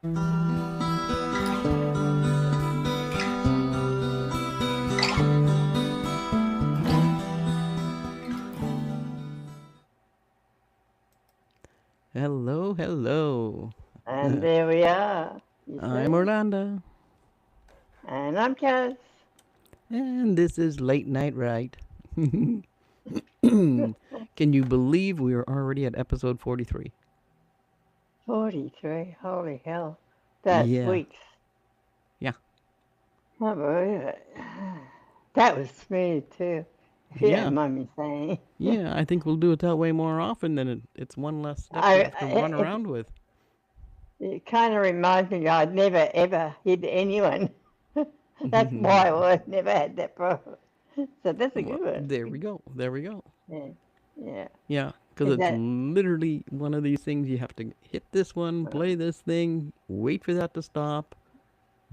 Hello, hello. And there we are, you I'm see. Orlando, And I'm Kaz. and this is Late Night Right. Can you believe we are already at episode 43? 43. Holy hell. That's Yeah, weeks. yeah, Can't believe it. That was smooth too, if you don't yeah, mind me saying. yeah. I think we'll do it that way more often than it's one less stuff we I, have to run I around with. it kind of reminds me I'd never ever hit anyone. That's why I've never had that problem. So that's a Well, good one. there we go. There we go. Yeah, yeah. Yeah, because Is it's that literally one of these things you have to hit this one, play this thing, wait for that to stop.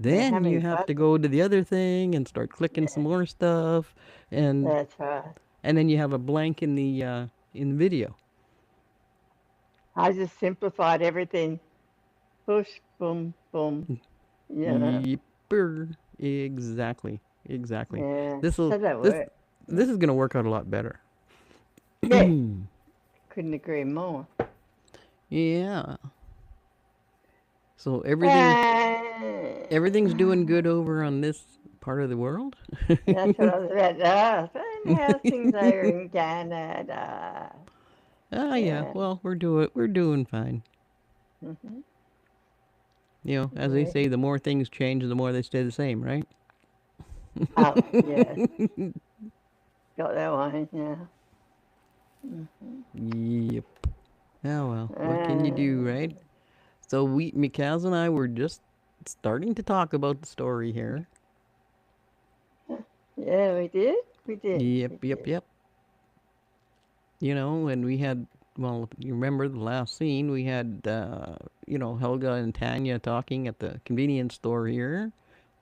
how Then you many have to buttons? go to the other thing and start clicking some Yeah, more stuff, and that's right. and then you have a blank in the video. I just simplified everything. Push, boom, boom. Yeah, Yipper. Exactly. Exactly. yeah. This will So that this worked. this is gonna work out a lot better. Yeah, couldn't agree more. Yeah. So everything's doing Uh, good over on this part of the world. that's what I was about to ask. And how's things over in Canada? Ah, yeah. Yeah. Well, we're doing fine. Hmm. As they Yeah. say, the more things change, the more they stay the same, right? Oh, yes. Got that one. Yeah. Hmm. Yep. Oh well, what can you do, right? Uh, So Mikaz and I were just starting to talk about the story here. yeah, we did. We did. Yep, We yep, did. yep. And we had, well, you remember the last scene? We had, Helga and Tanya talking at the convenience store here.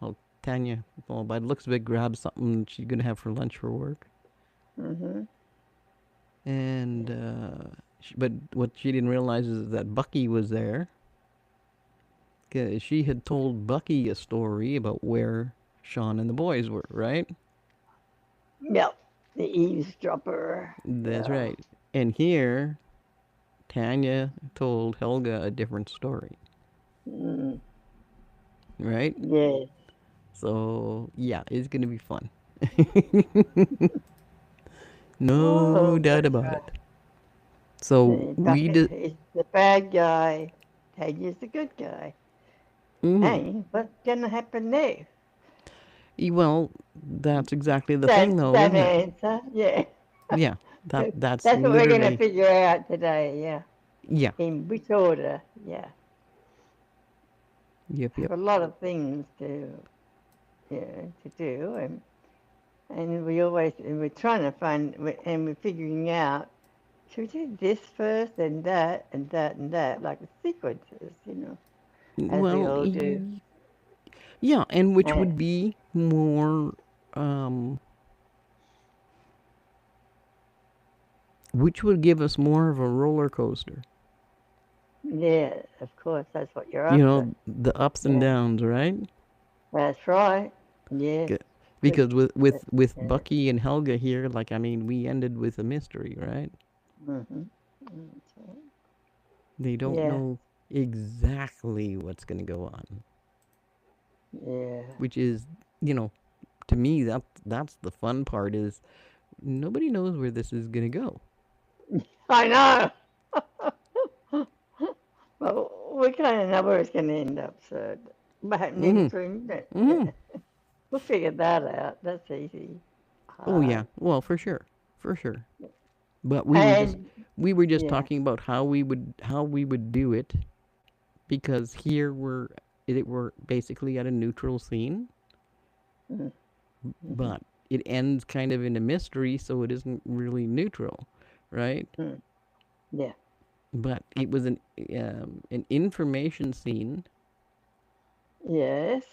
Well, Tanya, well, by the looks of it, grabbed something she's gonna have for lunch for work. Hmm. And but what she didn't realize is that Bucky was there. 'Cause she had told Bucky a story about where Sean and the boys were, right? Yep. The eavesdropper. That's Yeah. right. And here, Tanya told Helga a different story, Mm, right? yes. So, yeah, it's going to be fun. No Oh, doubt that's about right. it. So, we Bucket did. is the bad guy. Tanya's the good guy. Mm, Hey, what's gonna happen next? well, that's exactly the thing, though, Same isn't it? answer. Yeah. Yeah, that's That's what we're gonna literally. figure out today. Yeah. Yeah. In which order? Yeah. Yep, Have yep. a lot of things to do, and we're trying to find and we're figuring out. Should we do this first, and that, and that, and that, like the sequences, as we Well, all do. yeah, and which And would be more, um, which would give us more of a roller coaster. yeah, of course, that's what you're after. The ups and Yeah, downs, right? that's right. Yes, G- good. Because with Yeah. Bucky and Helga here, like I mean, we ended with a mystery, right? Hmm. They don't Yeah, know exactly what's going to go on, yeah. which is, you know, to me that's the fun part is nobody knows where this is going to go. I know. Well, we kind of know where it's going to end up, so but in Mhm. between, Mhm. we'll figure that out. That's easy. Oh yeah. Hard. Well, for sure. For sure. But And we were just yeah. talking about how we would do it because here we're basically at a neutral scene, Mm-hmm. but it ends kind of in a mystery, so it isn't really neutral, right? Mm. Yeah. But it was an information scene Yes.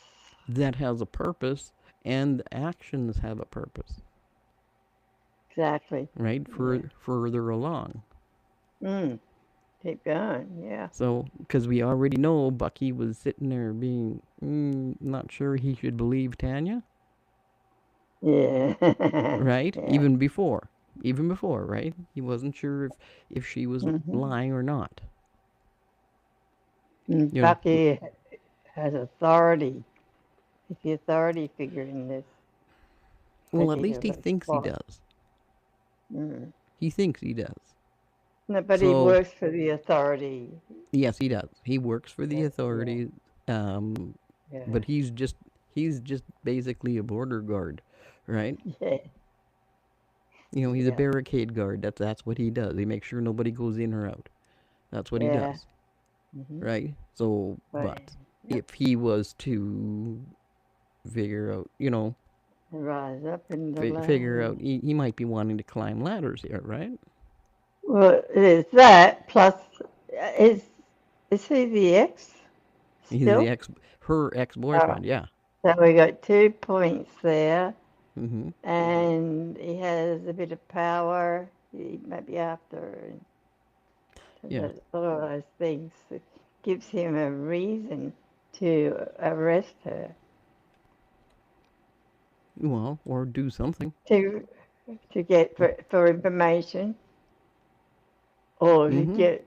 that has a purpose, and the actions have a purpose, Exactly. right? Yeah. Further along. Mm. Keep going. Yeah. So, because we already know Bucky was sitting there being not sure he should believe Tanya, Yeah. right? Yeah. Even before, right? He wasn't sure if she was Hmm. lying or not. And You know, Bucky has authority. He's the authority figure in this well, at least he particular thinks he plot. does. Mm. He thinks he does. No, but he So, works for the authority. yes, he does. He works for the Yeah. Yeah. authorities, um, Yeah. but he's just basically a border guard, right? Yeah. He's a Yeah. barricade guard. That's what he does. He makes sure nobody goes in or out. That's what he Yeah. does, Hmm. right? So, Right. but Yep. if he was to figure out, Rise up in the figure out, land. he might be wanting to climb ladders here, right? Well, there's that. Plus, is is he the ex He's still? her Uh, ex-boyfriend. Yeah. so we got 2 points there, Mm-hmm. and he has a bit of power. He might be after Yeah. all of those things. It gives him a reason to arrest her, Well, or do something. to get for information, or to Mm-hmm. get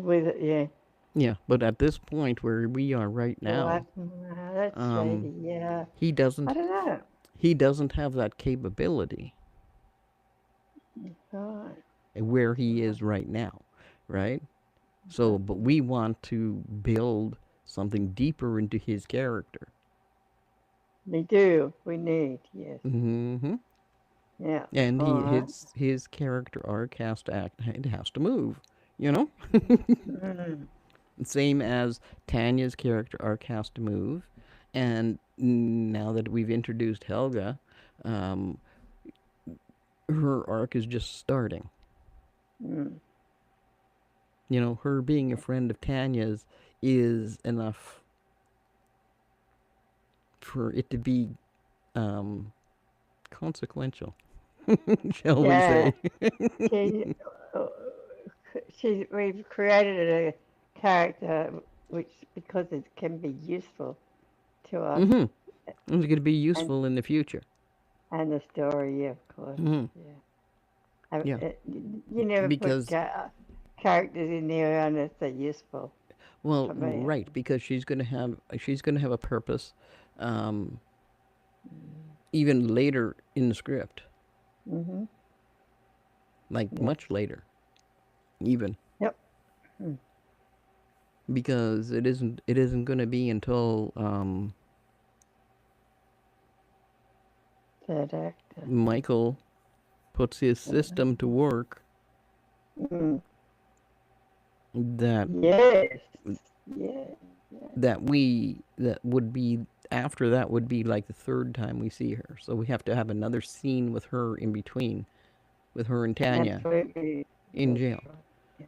with yeah. Yeah. But at this point where we are right Well, now, that's um, shady. Yeah, he I doesn't don't know. he doesn't have that capability Right. where he is right now, right? So, but we want to build something deeper into his character. We do. We need. Yes. Mm-hmm. Yeah. And All right. his character arc has to act. It has to move. You know. Mm. Same as Tanya's character arc has to move, and now that we've introduced Helga, um, her arc is just starting. Mm. Her being a friend of Tanya's is enough for it to be um, consequential, shall we Yeah. say? She. uh, We've created a character which, because it can be useful to us, Mm-hmm. It's going to be and useful in the future. the story, yeah, of course. Mm-hmm. Yeah. Yeah, You never put because characters in there unless they're useful well, for me. right, because she's going to have a purpose, um, even later in the script, Mm-hmm. like Yes. much later, even Yep. Mm. because it isn't going to be until Third actor. Michael puts his system to work Mm. that Yes. Yeah. that would be after that would be like the third time we see her. So we have to have another scene with her in between, with her and Tanya Absolutely. in That's jail. right. Yeah.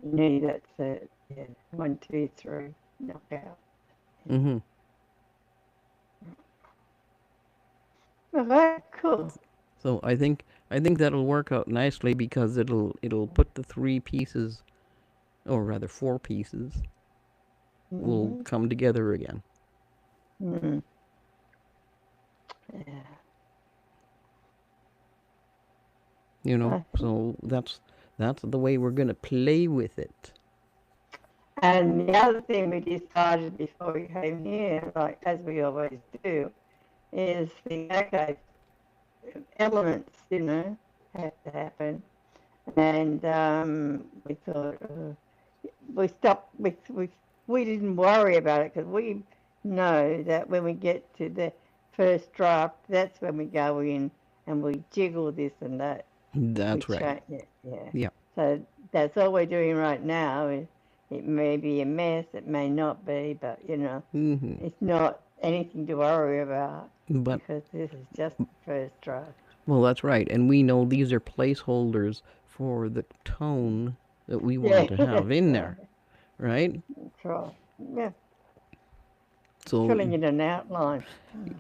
You need that set. Yeah. 1, 2, 3. Knockout. Mm-hmm. All right. Cool. So I think that'll work out nicely because it'll put the three pieces, or rather four pieces, will Mm-hmm. come together again. Mm. Yeah. I So that's the way we're gonna play with it. And the other thing we decided before we came here, like as we always do, is the okay elements, have to happen. And we thought we stopped. We didn't worry about it because we know that when we get to the first draft, that's when we go in and we jiggle this and that. We That's right. change it, yeah. Yeah. So that's all we're doing right now. It may be a mess, it may not be, but Mm-hmm. it's not anything to worry about But because this is just the first draft. well, that's right, and we know these are placeholders for the tone that we want Yeah, to have that's in right. there, right? That's right. Yeah, So filling in an outline.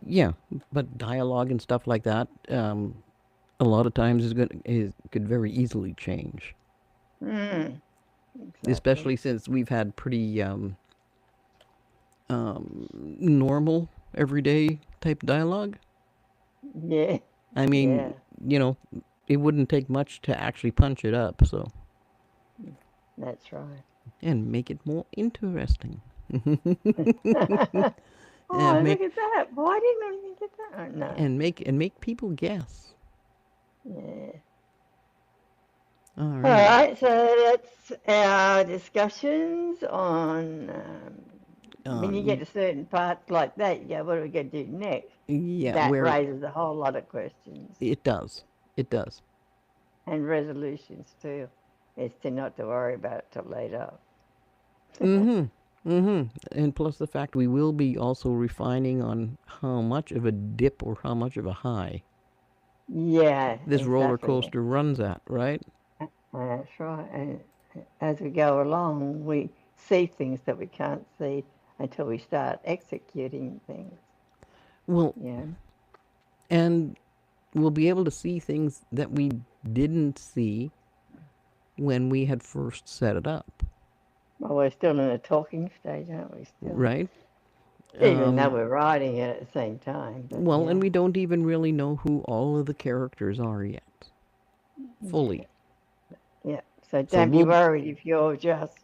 yeah, but dialogue and stuff like that, a lot of times could very easily change. Mm, exactly. especially since we've had pretty normal, everyday type dialogue. Yeah, I yeah, mean, you know, it wouldn't take much to actually punch it up, so that's right. and make it more interesting. Oh, make look at that. Why didn't we think of that? Oh, no. and make people guess. Yeah. All All right. right, so that's our discussions on when you get On to certain parts like that, you go, what are we going to do next? yeah, That where raises a whole lot of questions it does. It does. and resolutions too. Is to not to worry about it till later. Mm-hmm. Mm-hmm. And plus the fact we will be also refining on how much of a dip or how much of a high Yeah, this roller exactly. coaster runs at, right? That's right. And as we go along, we see things that we can't see until we start executing things. Well, Yeah. and we'll be able to see things that we didn't see when we had first set it up, Well, we're still in a talking stage, aren't we? Still, right? even though Um, we're writing it at the same time. But well, and yeah, we don't even really know who all of the characters are yet, yeah, fully. yeah. So So don't be we'll. worried if you're just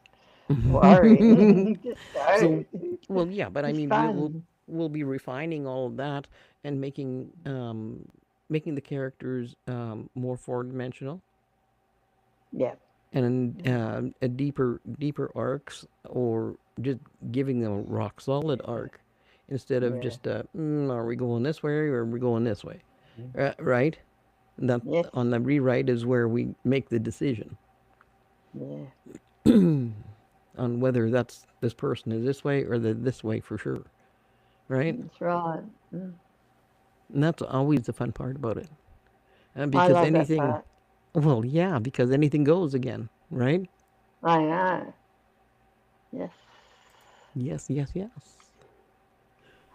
worrying. Just so, don't. well, yeah, but I It's mean, fun. we'll be refining all of that and making the characters more four dimensional Yeah, and a deeper arcs, or just giving them a rock solid arc instead of yeah, just are we going this way or are we going this way, right? That yes, on the rewrite is where we make the decision yeah. on whether that's this person is this way or they're this way for sure, right? That's right. Mm. And that's always the fun part about it. I Because love that anything, part. well, yeah, because anything goes again, right? I know. Yes. Yes, yes, yes.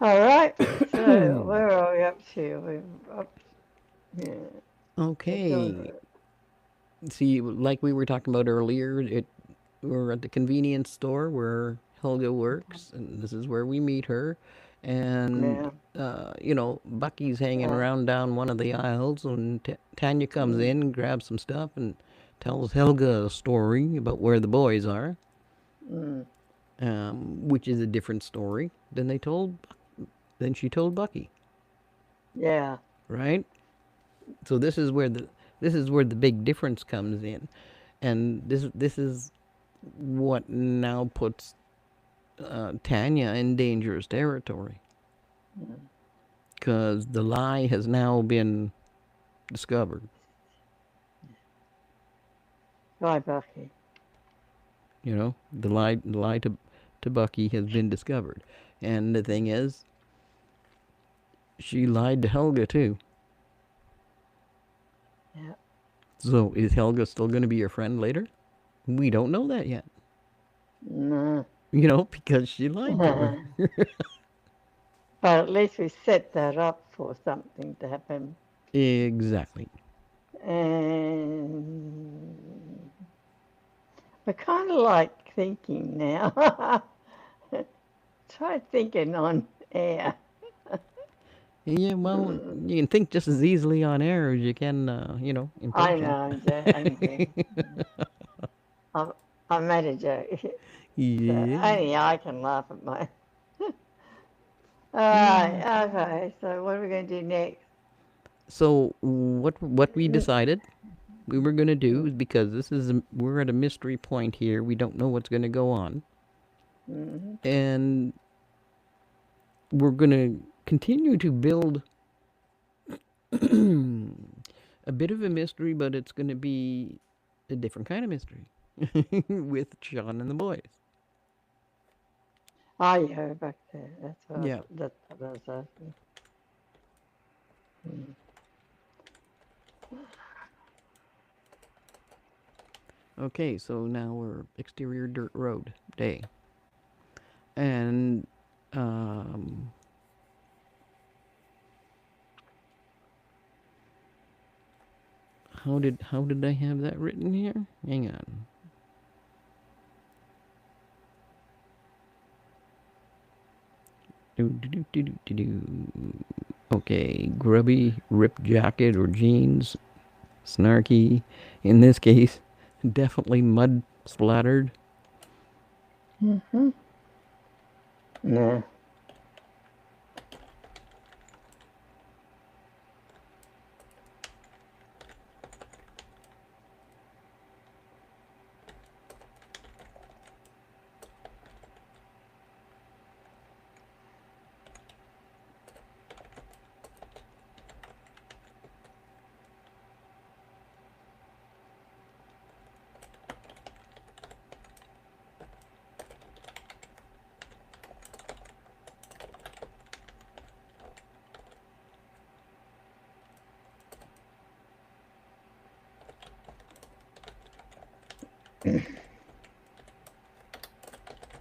All right. So where are we up to? We're up. Yeah. It's Okay. on. See, like we were talking about earlier, we're at the convenience store where Helga works, and this is where we meet her. And Yeah. Bucky's hanging Uh, around down one of the aisles, and Tanya comes mm, in and grabs some stuff and tells Helga a story about where the boys are, mm. which is a different story than she told Bucky, Yeah. right? So this is where the big difference comes in, and this is what now puts Tanya in dangerous territory Mm. because the lie has now been discovered. Bye, Bucky. The lie to Bucky has been discovered, and the thing is, she lied to Helga too. Yeah. So is Helga still going to be your friend later? We don't know that yet. No. Because she lied to her. But at least we set that up for something to happen. Exactly. And we're kind of like thinking now. Try thinking on air. Yeah, well, you can think just as easily on air as you can, in I person. know, I'm kidding. I, I made a joke. So Yeah. only I can laugh at my. All Mm. right, okay. So what are we going to do next? So what we Mm, decided we were gonna do mm, is because we're at a mystery point here. We don't know what's gonna go on, mm. and we're gonna continue to build a bit of a mystery, but it's gonna be a different kind of mystery with Sean and the boys. Oh, yeah, back there. Yeah. That's what I was asking. Mm. Okay, so now we're exterior dirt road day, and um, How did I have that written here? Hang on. Okay, grubby, ripped jacket or jeans, snarky. In this case, definitely mud splattered. Mm-hmm. No.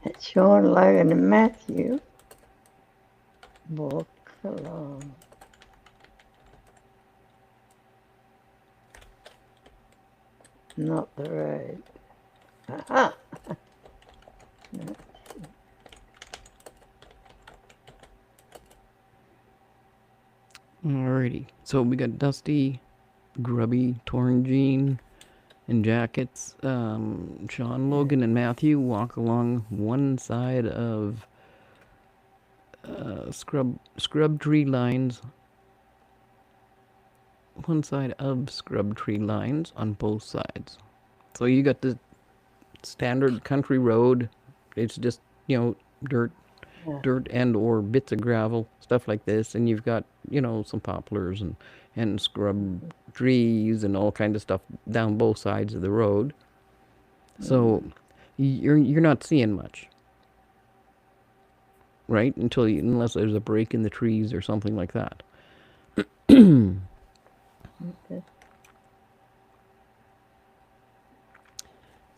It's Sean, Logan, and Matthew walk along. Not the road. Aha! No. Alrighty. So we got Dusty, grubby, torn jean, and jackets. Sean, Logan, and Matthew walk along one side of scrub tree lines. One side of scrub tree lines on both sides. So you got the standard country road. It's just dirt, Yeah. dirt and or bits of gravel, stuff like this, and you've got some poplars and scrub trees and all kind of stuff down both sides of the road. So you're not seeing much, right? Unless there's a break in the trees or something like that. Okay.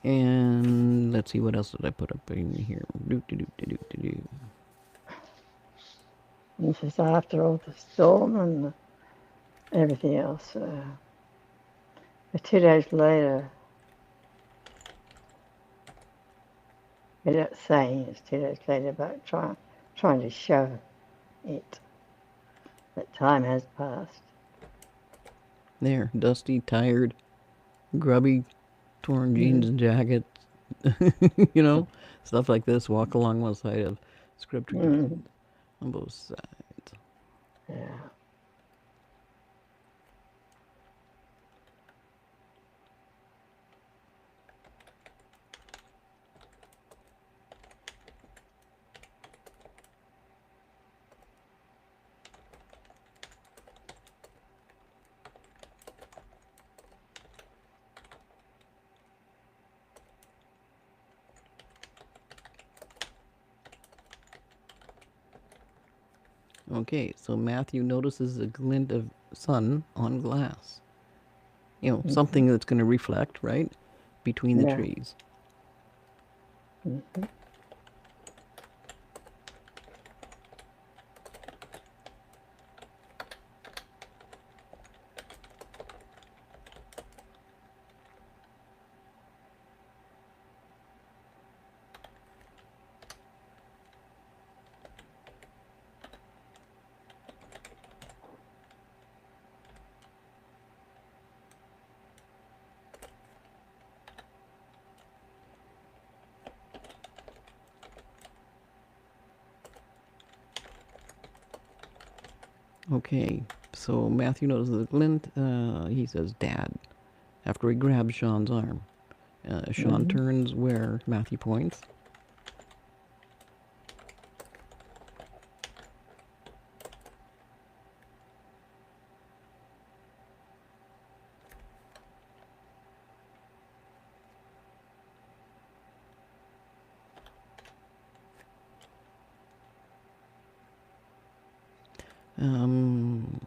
And let's see, what else did I put up in here? This is after all the storm and everything else. But 2 days later, without saying it's 2 days later, but trying to show it that time has passed. There, dusty, tired, grubby, torn jeans and jackets, you know, stuff like this. Walk along one side of scrub tree Mm. on both sides. Yeah. Okay, so Matthew notices a glint of sun on glass. Something that's going to reflect, right, between the Yeah. trees. Mm-hmm. Okay, so Matthew notices a glint. He says, "Dad," after he grabs Sean's arm. Sean Mm-hmm. turns where Matthew points. Um,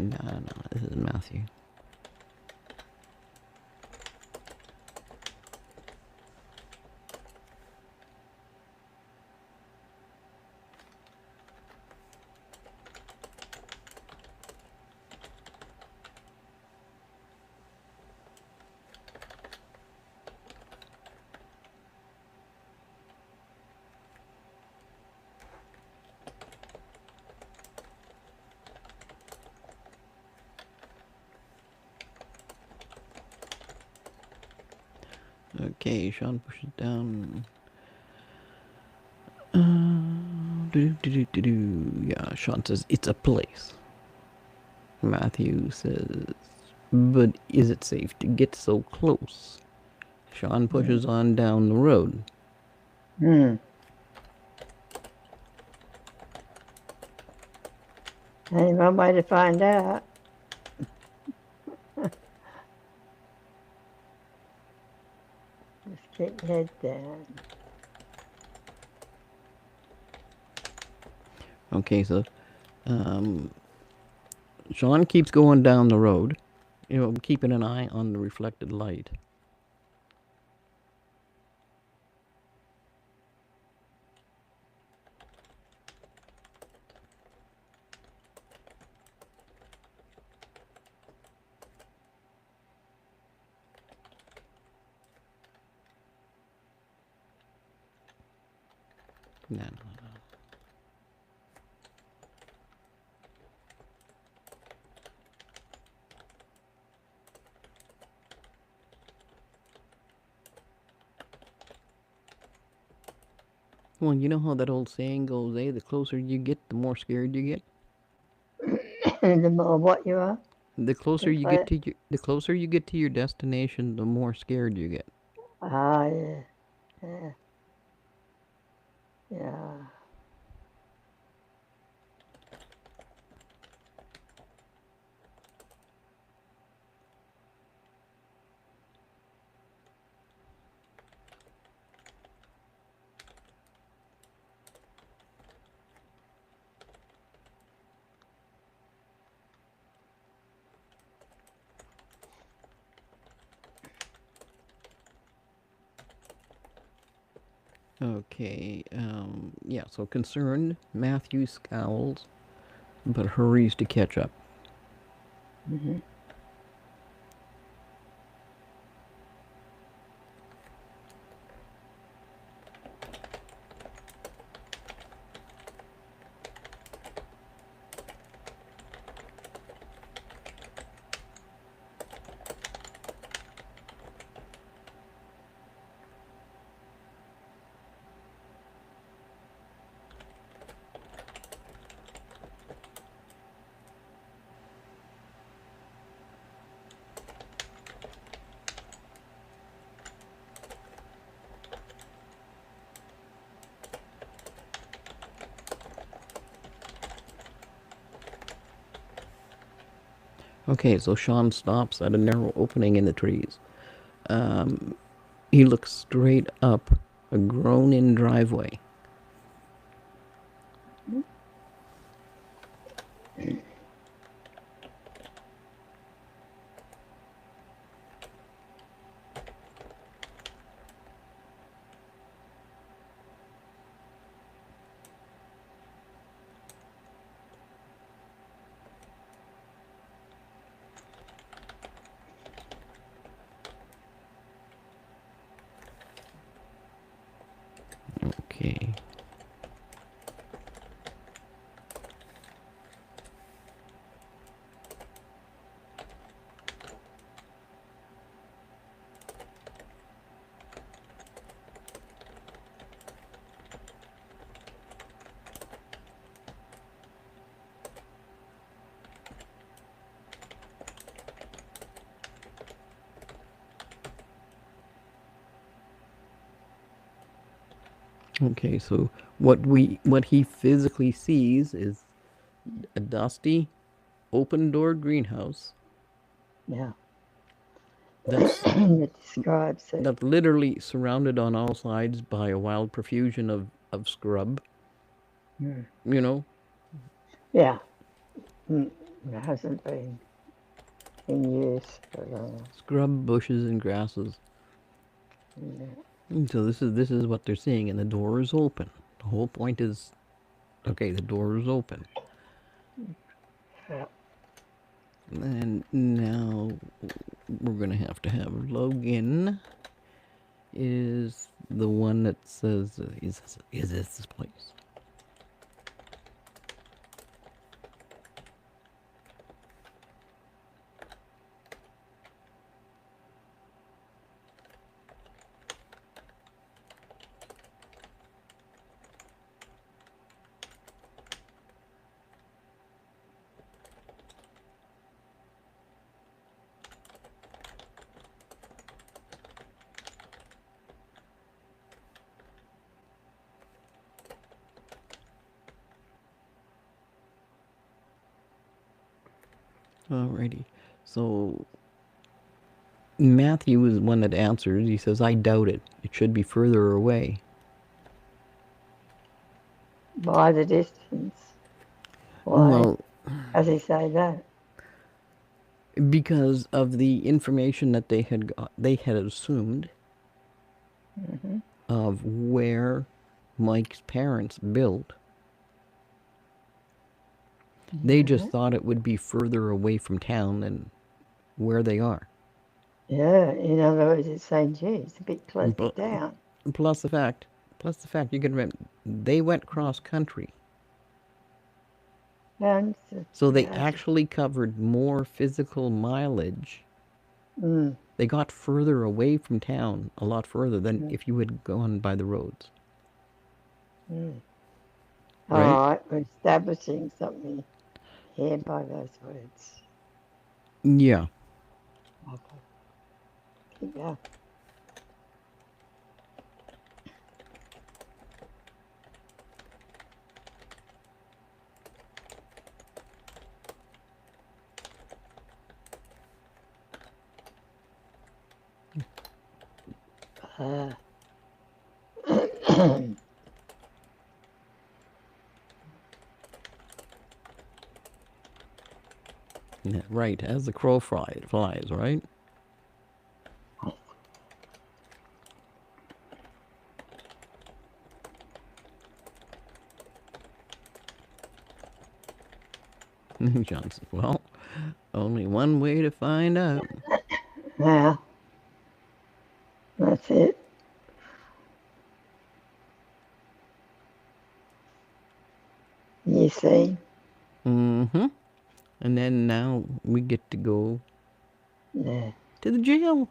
No, no, this is Matthew. Okay, Sean pushes down. Yeah, Sean says it's a place. Matthew says, but is it safe to get so close? Sean pushes on down the road. Hmm. Ain't one way to find out. Just keep your head down. Okay, so Sean keeps going down the road, keeping an eye on the reflected light. No, no, no. Well, you know how that old saying goes, eh? The closer you get, the more scared you get. The more what you are. The closer you get But, to your destination, the more scared you get. yeah, yeah, yeah. Okay, yeah, so concerned, Matthew scowls, but hurries to catch up. Mm-hmm. Okay, so Sean stops at a narrow opening in the trees. Um, he looks straight up a grown-in driveway. Okay. Okay, so what he physically sees is a dusty, open-door greenhouse Yeah. that's It describes it. that's literally surrounded on all sides by a wild profusion of scrub. Mm. You know, Yeah. Mm. It hasn't been in years, but Scrub, bushes, and grasses. yeah. And so this is what they're seeing, and the door is open. The whole point is, okay, the door is open, Yeah. and now we're gonna have Logan is the one that says, is this place? Alrighty. So Matthew is the one that answers. He says, I doubt it. It should be further away. By the distance. Why Well, does he say that? because of the information that they had assumed Hmm. of where Mike's parents built. They just thought it would be further away from town than where they are. Yeah, in other words, it's saying, gee, it's a bit close to Pl- town. Plus the fact, you can remember, they went cross country. And So they yeah, actually covered more physical mileage. mm, They got further away from town, a lot further than mm, if you had gone by the roads. mm. Right? All right, we're establishing something here by those words. Yeah. Okay, keep going. Uh, Yeah, right. As the crow flies, right? Johnson. Well, only one way to find out. now, that's it. You see? Mm-hmm. And then now we get to go Yeah. to the jail.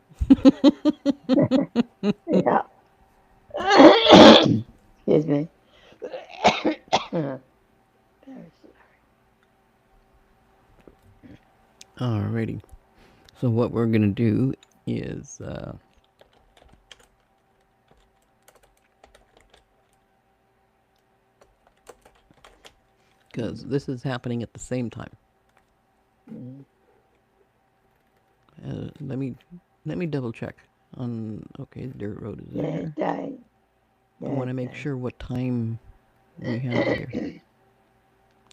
Yeah. Excuse me. Alrighty. So what we're gonna do is, because this is happening at the same time. Mm. Let me double check on. Okay, the dirt road is Yeah, there. day. I Yeah, want to make day. sure what time we have here.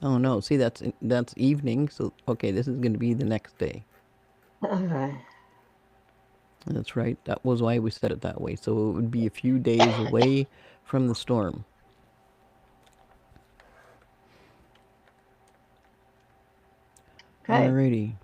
Oh no, see that's evening. So okay, this is gonna be the next day. All right. That's right. That was why we said it that way. So it would be a few days away from the storm. Okay. Alrighty.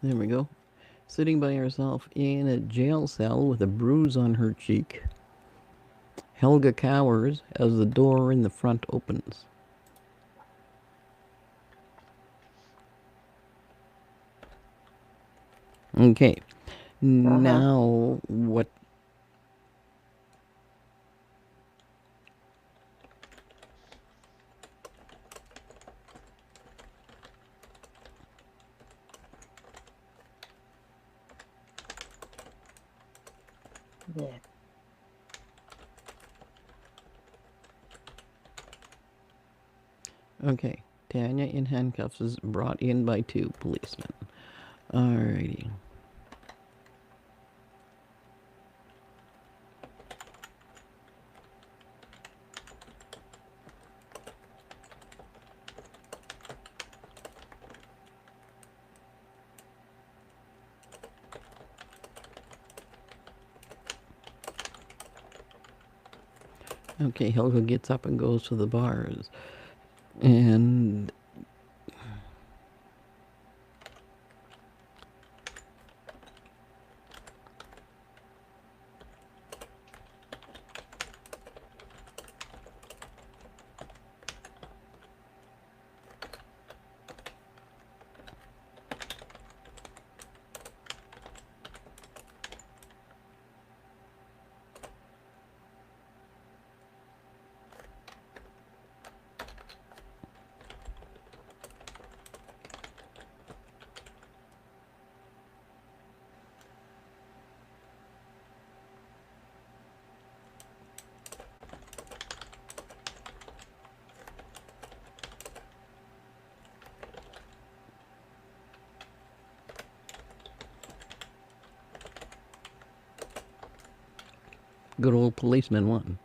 There we go. sitting by herself in a jail cell with a bruise on her cheek. Helga cowers as the door in the front opens. Okay, Uh-huh. now what? Yeah. Okay, Tanya in handcuffs is brought in by two policemen. Alrighty. Okay, Helga gets up and goes to the bars. And good old policeman won.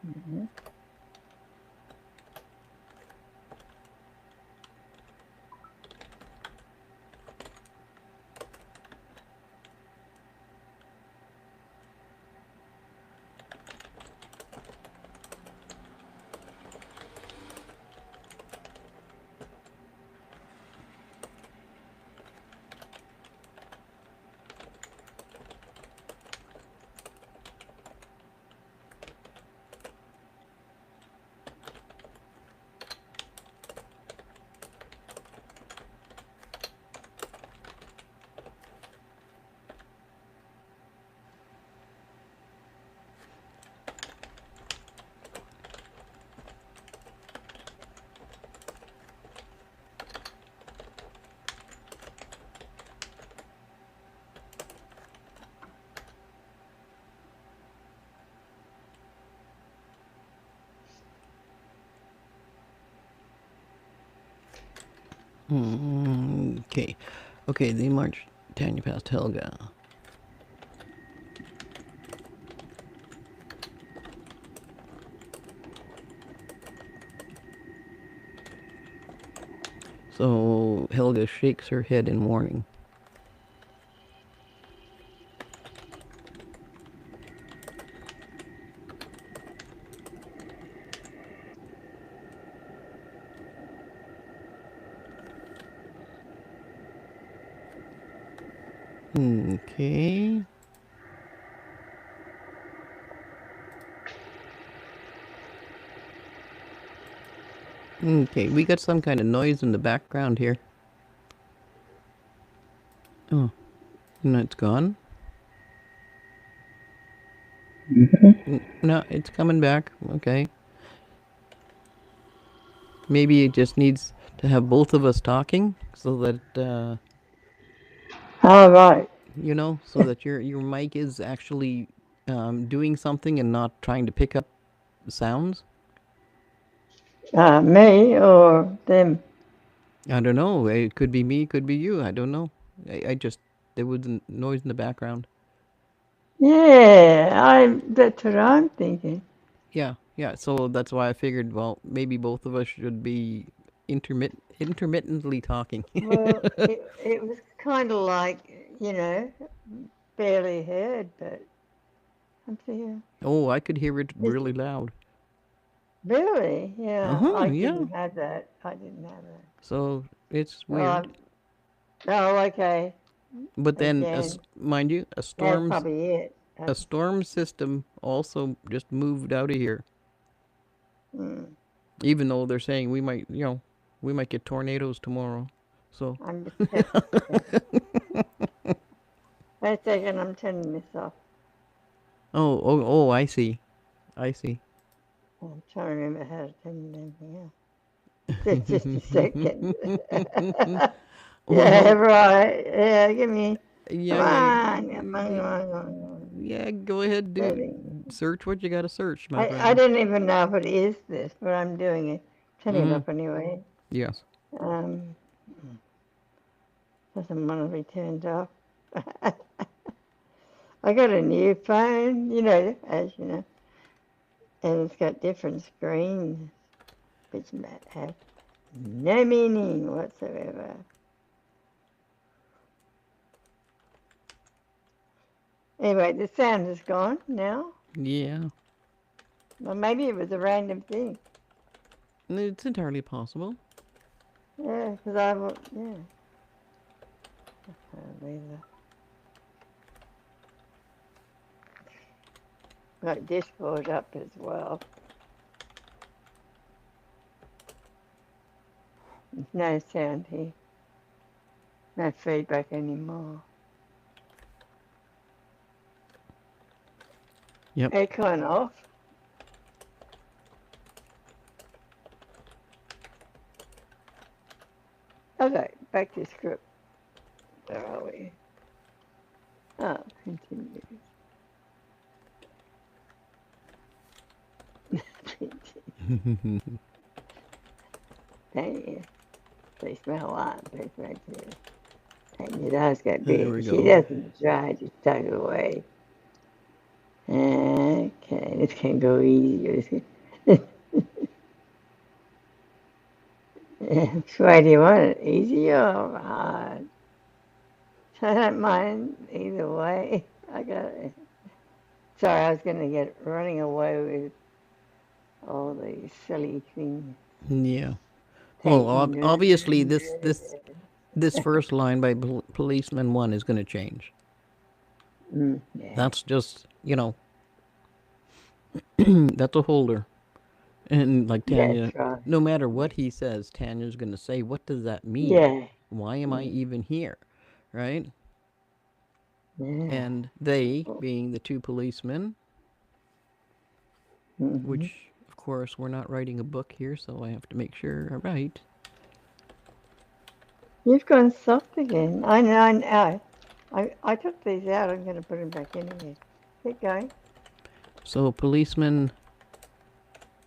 Mm-hmm. Okay. Okay, they march Tanya past Helga. So Helga shakes her head in warning. Okay. Okay, we got some kind of noise in the background here. Oh, no, it's gone. No, it's coming back. Okay. Maybe it just needs to have both of us talking so that All right. so that your mic is actually doing something and not trying to pick up sounds. Me or them? I don't know. It could be me, could be you. I don't know. I just there was noise in the background. Yeah, that's what I'm thinking. Yeah, yeah. So that's why I figured. Well, maybe both of us should be intermittently talking. Well, it was kind of like, barely heard, but I'm thinking, Oh, I could hear it is really loud. really? Uh Yeah, huh. I Yeah. didn't have that. I didn't have that. So it's Well, weird. oh, okay. But then, Again, mind you, that's probably it. a storm system also just moved out of here. Mm, Even though they're saying we might get tornadoes tomorrow. So, I'm just checking. Wait a second, I'm turning this off. I see. I see. I'm trying to remember how to turn anything else. Just a second. Yeah, Well, right. Yeah, give me. Come yeah, yeah, on, come on, come on, come on, come on. yeah. Go ahead, do Setting. search what you got to search, my I friend. don't even know if it is this, but I'm doing it. Turning it Mm, off anyway. yes. Um, doesn't want to be turned off. I got a new phone, as you know, and it's got different screens, which might have no meaning whatsoever. Anyway, the sound is gone now. Yeah, Well, maybe it was a random thing. it's entirely possible. Yeah, because yeah. I'll leave got Discord up as well. There's no sound here, no feedback anymore. Yep. Aircon off. Okay, back to script. Where are we? Oh, continue. Tanya, they smell like this right there. Tanya does get There we big. She go. doesn't try to tug away. Okay, this can go easier. Which way do you want it? Easy or hard? I don't mind either way. I got it. Sorry, I was going to get running away with all these silly things. Yeah. Well, Taking. obviously this first line by policeman one is going to change. Yeah, That's just that's a holder. And like that's Tanya, right. no matter what he says, Tanya's going to say, "What does that mean? Yeah, Why am I mm, even here?" Right? yeah. And they, being the two policemen, Mm-hmm. which of course we're not writing a book here, so I have to make sure I write. You've gone soft again. I know, I know. I took these out. I'm going to put them back in again. Keep going. So policeman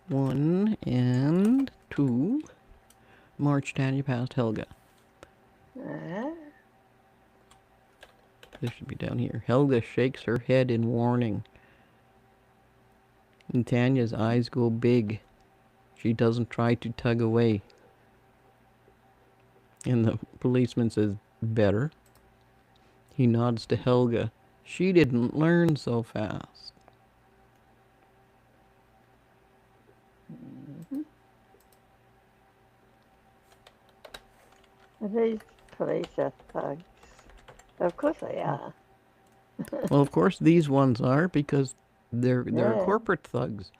1 and 2 march Tanya past Helga. Uh, This should be down here. Helga shakes her head in warning. And Tanya's eyes go big. She doesn't try to tug away. And the policeman says, "Better." He nods to Helga. She didn't learn so fast. mm-hmm. These police are thugs. Of course they are. Well, of course these ones are because they're Yeah, corporate thugs.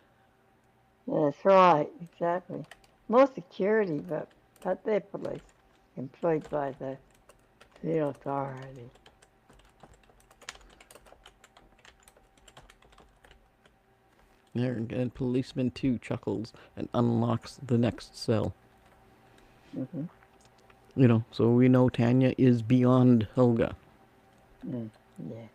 that's right. Exactly. More security, but they're police employed by the authority. There, and policeman 2 chuckles and unlocks the next cell. Mm-hmm. So we know Tanya is beyond Helga. Yeah.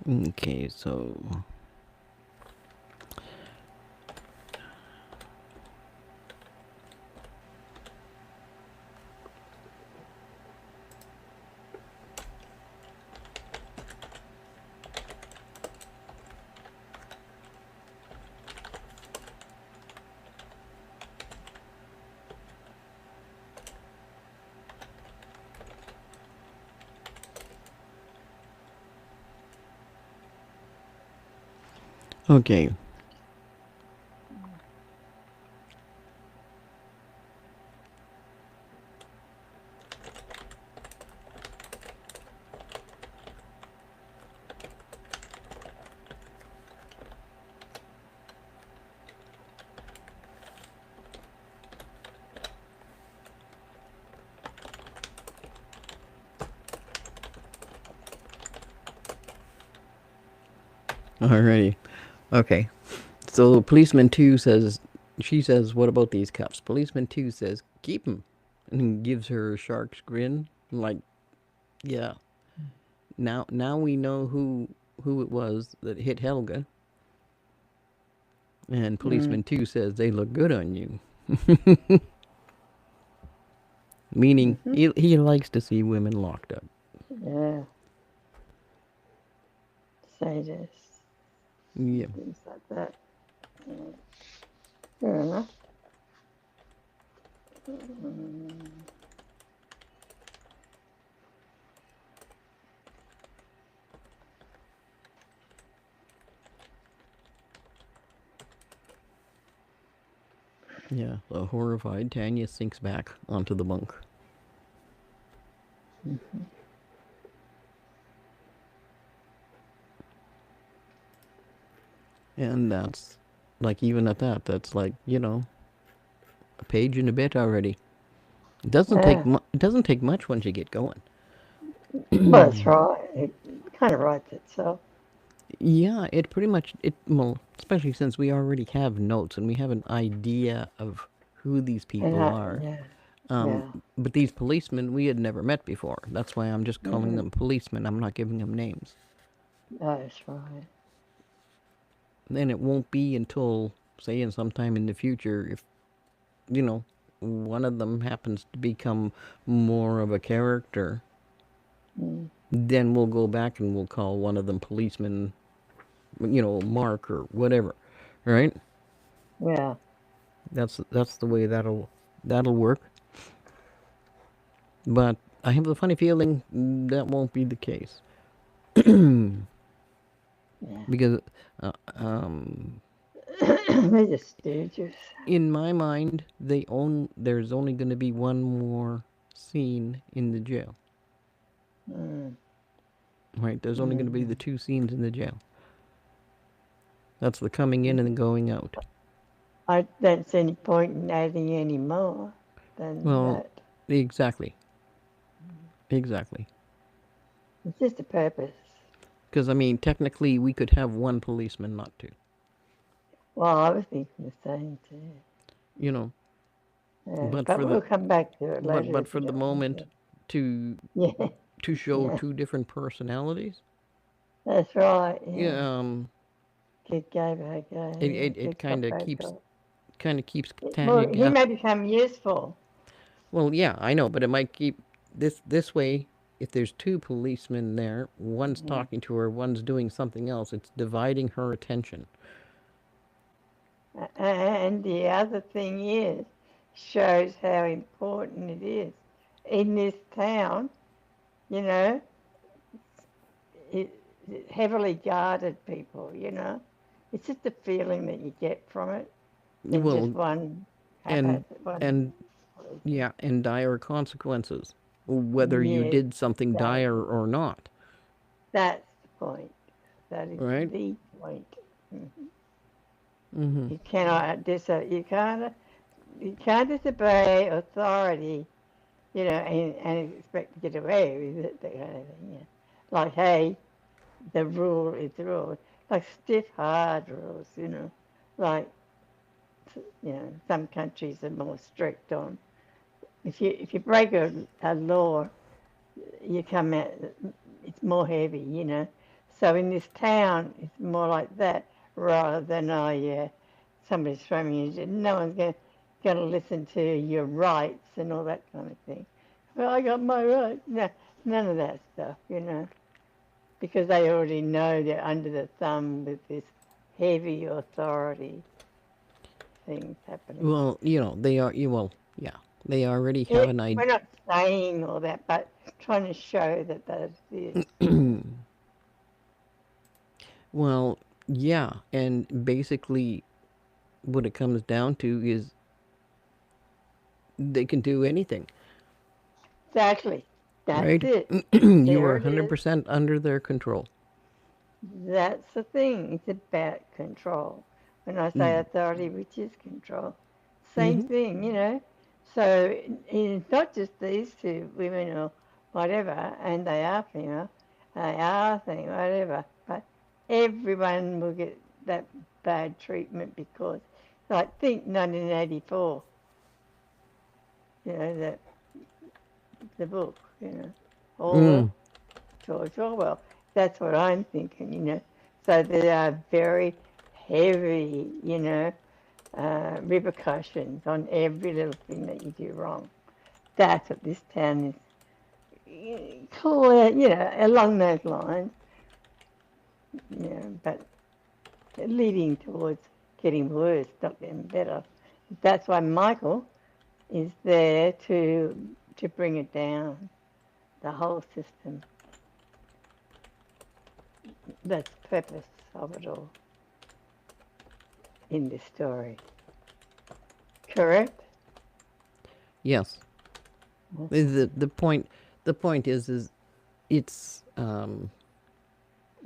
Okay, so okay. Alrighty. Okay. So policeman two says, she says, "What about these cuffs?" Policeman two says, "Keep them," and he gives her a shark's grin, like, yeah. Now we know who it was that hit Helga. And Mm. policeman two says they look good on you, meaning Mm-hmm. he likes to see women locked up. Yeah. Sadists Yeah. and things like that. Yeah. Fair enough. Mm. Yeah. Horrified, Tanya sinks back onto the bunk. Mm-hmm. And that's like, even at that, that's like, a page and a bit already. Yeah. It doesn't take much once you get going. Well, that's right. It kind of writes itself. Yeah, it pretty much it well, especially since we already have notes and we have an idea of who these And people are. yeah, Um, yeah. but these policemen we had never met before. That's why I'm just calling Mm. them policemen. I'm not giving them names. That's right. Then it won't be until, say, in sometime in the future, if you know one of them happens to become more of a character, Mm. then we'll go back and we'll call one of them policeman, Mark or whatever, right? Yeah. That's the way that'll work. But I have the funny feeling that won't be the case Yeah. because They're just stooges. in my mind there's only going to be one more scene in the jail. Mm. Right? There's only going to be the Mm. two scenes in the jail. That's the coming in and the going out. I don't see any point in adding any more than Well, that. exactly, exactly. It's just a purpose. Because I mean, technically, we could have one policeman, not two. Well, I was thinking the same too. You know, Yeah, but but for we'll the come back to it later but if for you the don't want moment, to. to Yeah, show yeah, two different personalities. that's right. Yeah, Yeah, good go, bad go. Yeah, it good cop, kind of bad keeps cop. Tanya. Well, he may become useful. Well, yeah, I know, but it might keep this way. If there's two policemen there, one's Mhm. talking to her, one's doing something else. It's dividing her attention. And the other thing is, shows how important it is in this town. You know, it, heavily guarded people. It's just a feeling that you get from it than just Well, one and haphazard one and policeman. yeah, and dire consequences, whether you Yes, did something dire exactly. or not. That's the point. That is Right? the point. Mhm. Mm-hmm. You cannot you can't disobey authority, and expect to get away with it. That kind of thing. Yeah. Like, hey, the rule is the rule. Like stiff, hard rules. Like some countries are more strict on. If you break a law, you come out. It's more heavy. So in this town, it's more like that rather than, oh yeah, somebody's throwing you. No one's going to listen to your rights and all that kind of thing. Well, I got my rights. No, none of that stuff, because they already know they're under the thumb with this heavy authority things happening. Well, they are. Well, yeah, they already have Yeah, an idea. we're not saying all that, but trying to show that that's it. Well, yeah, and basically, what it comes down to is they can do anything, Exactly. That's right? it. You are There it is. 100% under their control. That's the thing. It's about control. When I say authority, which is control, same Mm-hmm. thing. So it's not just these two women or whatever, and they are female, they are thing, whatever, but everyone will get that bad treatment because, like, think 1984, that the book, Orwell, Mm. George Orwell. That's what I'm thinking. So there are very heavy, repercussions on every little thing that you do wrong. That's what this town is clear, along those lines, but leading towards getting worse, not getting better. That's why Michael is there to bring it down, the whole system. That's the purpose of it all in this story. Correct? Yes. The point is it's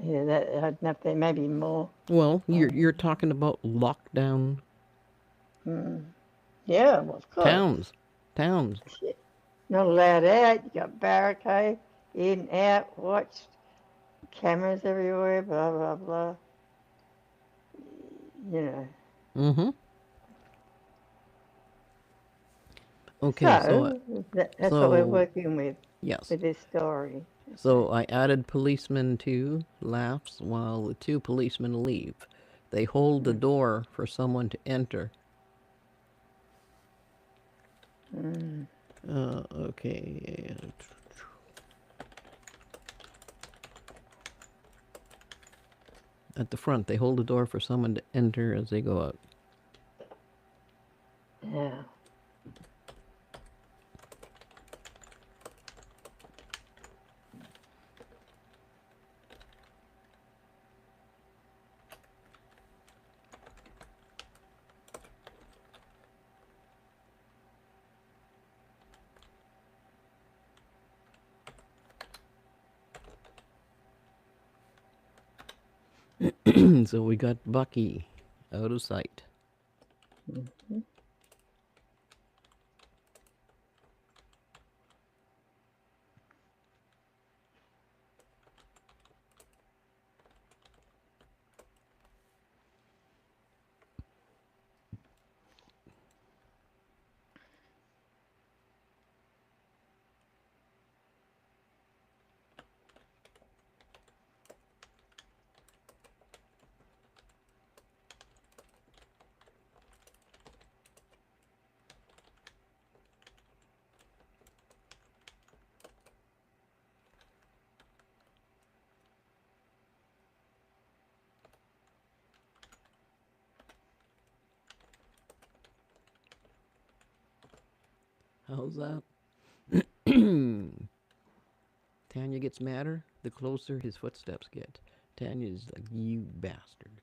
Yeah, that I don't know if there may be more. well, you're Um, you're talking about lockdown mm, yeah, well, of course. towns, towns. Shit. Not allowed out. You got barricade, in, out, watched, cameras everywhere, blah, blah, blah. You know. Mm-hmm. Okay, So that's what we're so working yes. with this story. Okay. So I added policemen to laughs while the two policemen leave. They hold the door for someone to enter. Mm. Okay. At the front, they hold the door for someone to enter as they go out. Yeah. So we got Bucky out of sight. Mhm. How's that? Tanya gets madder the closer his footsteps get. Tanya's like, you bastard.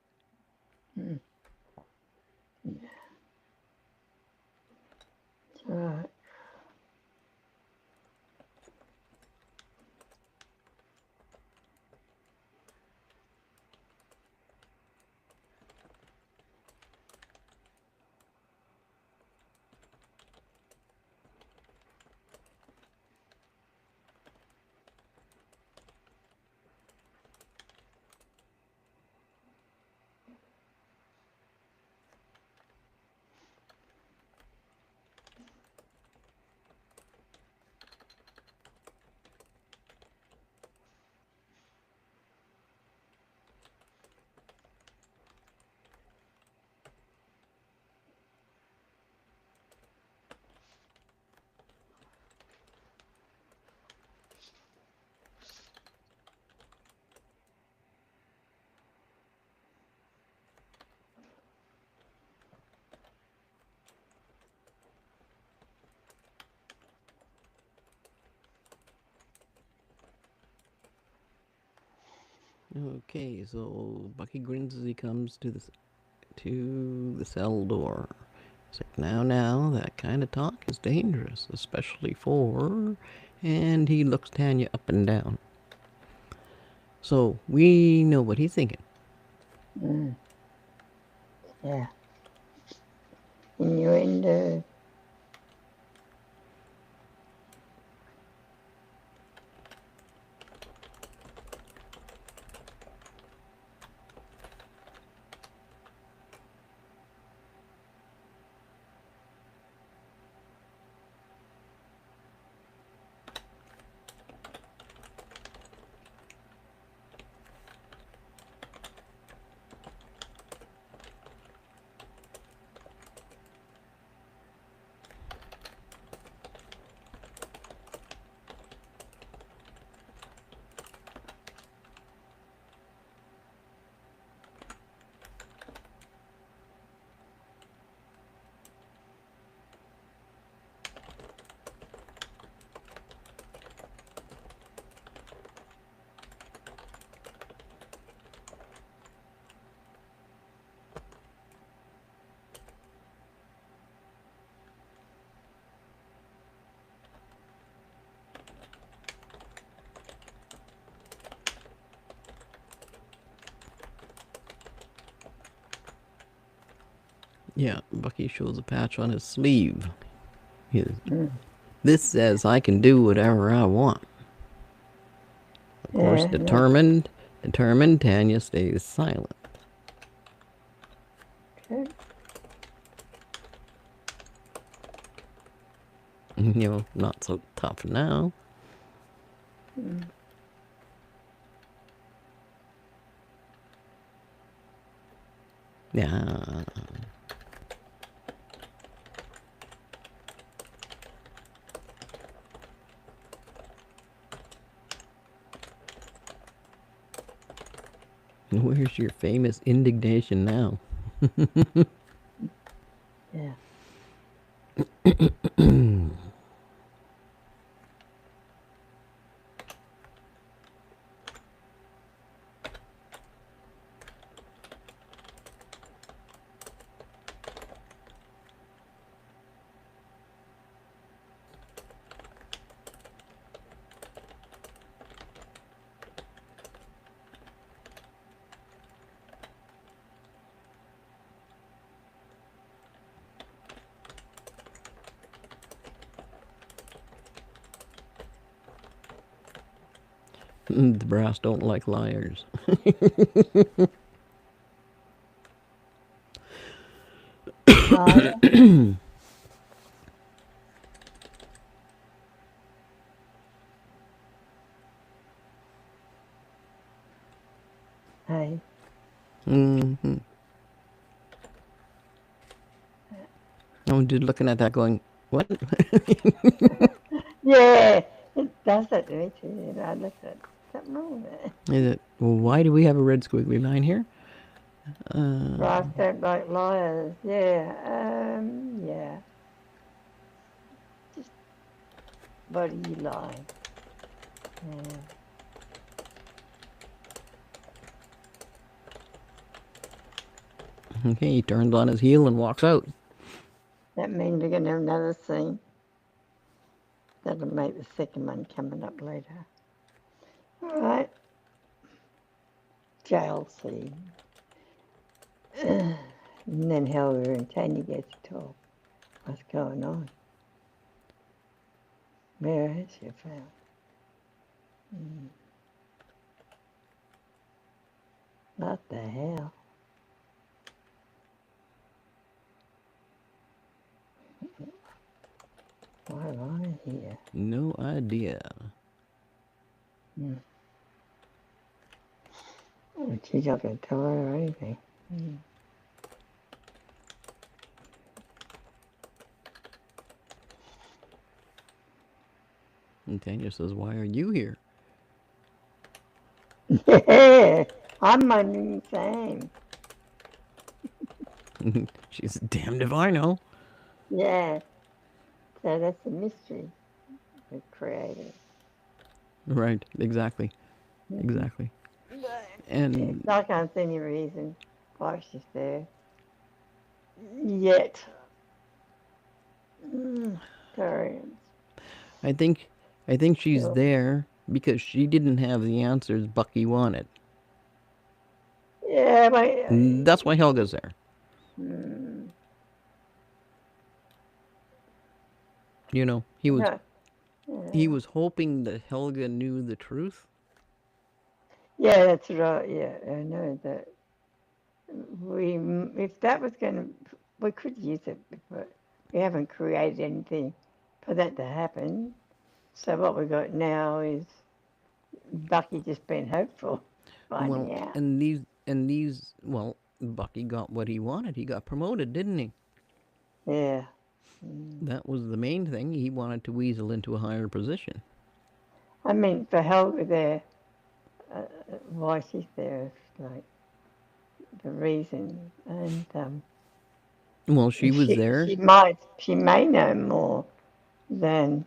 Mm. Right. Okay, so Bucky grins as he comes to the cell door. It's like, now, that kind of talk is dangerous, especially for. And he looks Tanya up and down. So we know what he's thinking. Mm, yeah. Innuendo. Yeah, Bucky shows a patch on his sleeve. Mm, This says I can do whatever I want. Of course, yeah, that's determined, Tanya stays silent. good. Not so tough now. Mm, Yeah. Where's your famous indignation now? yeah. The brass don't like liars. Liar. Hey. Mm-hmm. I'm just looking at that going, what? Yeah, it does that to me too. I look at something wrong with it. Is it, well, why do we have a red squiggly line here? Brass don't like liars. Yeah. Yeah. Just what do you lie? Yeah. Okay, he turns on his heel and walks out. That means we're gonna have another scene. That'll make the second one coming up later. All right. Jail scene. And then Helga and Tanya get to talk. What's going on? Where is your family? Mm, what the hell? Why am I here? No idea. Mm. Oh, she's not going to tell her anything. Mm. And Tanya says, why are you here? Yeah, I'm wondering the same. She's damned if I know. Yeah, so that's a mystery we created. Right, exactly. Mm-hmm. Exactly. Yeah, And 'cause I can't see any reason why she's there yet. Mm, Dorian, I think I think she's still. there because she didn't have the answers Bucky wanted. Yeah, but That's why Helga's there. mm, You know, he was no, he yeah. was hoping that Helga knew the truth. Yeah, that's right. Yeah, I know that. If that was going to, we could use it, but we haven't created anything for that to happen. So what we got now is Bucky just being hopeful, Well, finding out. and these well, Bucky got what he wanted. He got promoted, didn't he? Yeah. Mm. That was the main thing. He wanted to weasel into a higher position. I mean, for Helga there, why she's there is like the reason, and Well, she was there. she may know more than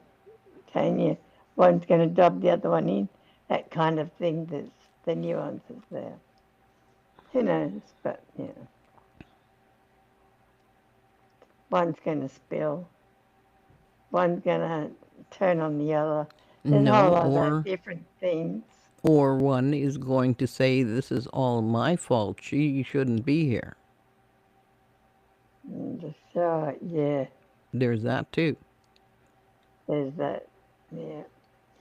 Tanya. One's going to dub the other one in, that kind of thing. There's the nuances there. Who knows? But one's going to spill, one's going to turn on the other. There's a No, whole lot of or different things. one is going to say this is all my fault. She shouldn't be here. So yeah, There's that too. there's that. Yeah,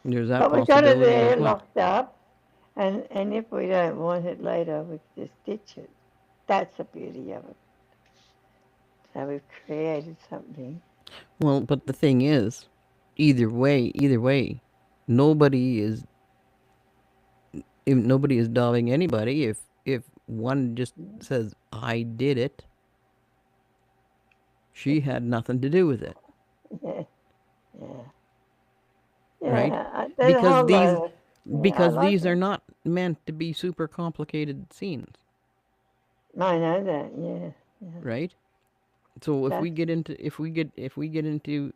There's that but we got it possibility as there well. locked up, and if we don't want it later, we can just ditch it. That's the beauty of it. So we've created something. Well, but the thing is, either way, nobody is if nobody is dobbing anybody. If one just says I did it, she had nothing to do with it, Yeah, yeah, right? yeah. There's a Because whole lot these of. Yeah, I because like these are it. not meant to be super complicated scenes, I know that. Yeah, yeah. right? So That's if we get into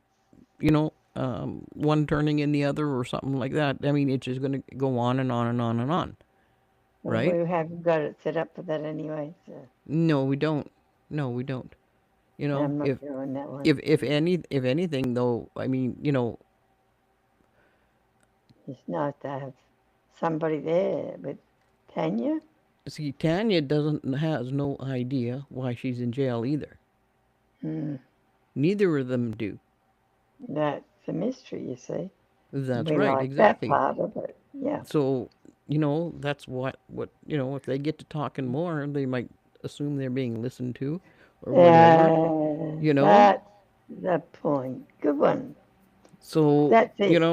one turning in the other or something like that, I mean it's just going to go on and on and on and on, well, right? we haven't got it set up for that anyway. So No, we don't. No, we don't. You know, I'm not if doing that one. if anything though, I mean, It's nice to have somebody there, but Tanya, see, Tanya doesn't has no idea why she's in jail either. hmm, Neither of them do. that's a mystery, you see. That's We right, like that exactly. part of it. Yeah. So, that's what if they get to talking more, they might assume they're being listened to or whatever, Yeah, you know? that's the point. Good one. So, That's it.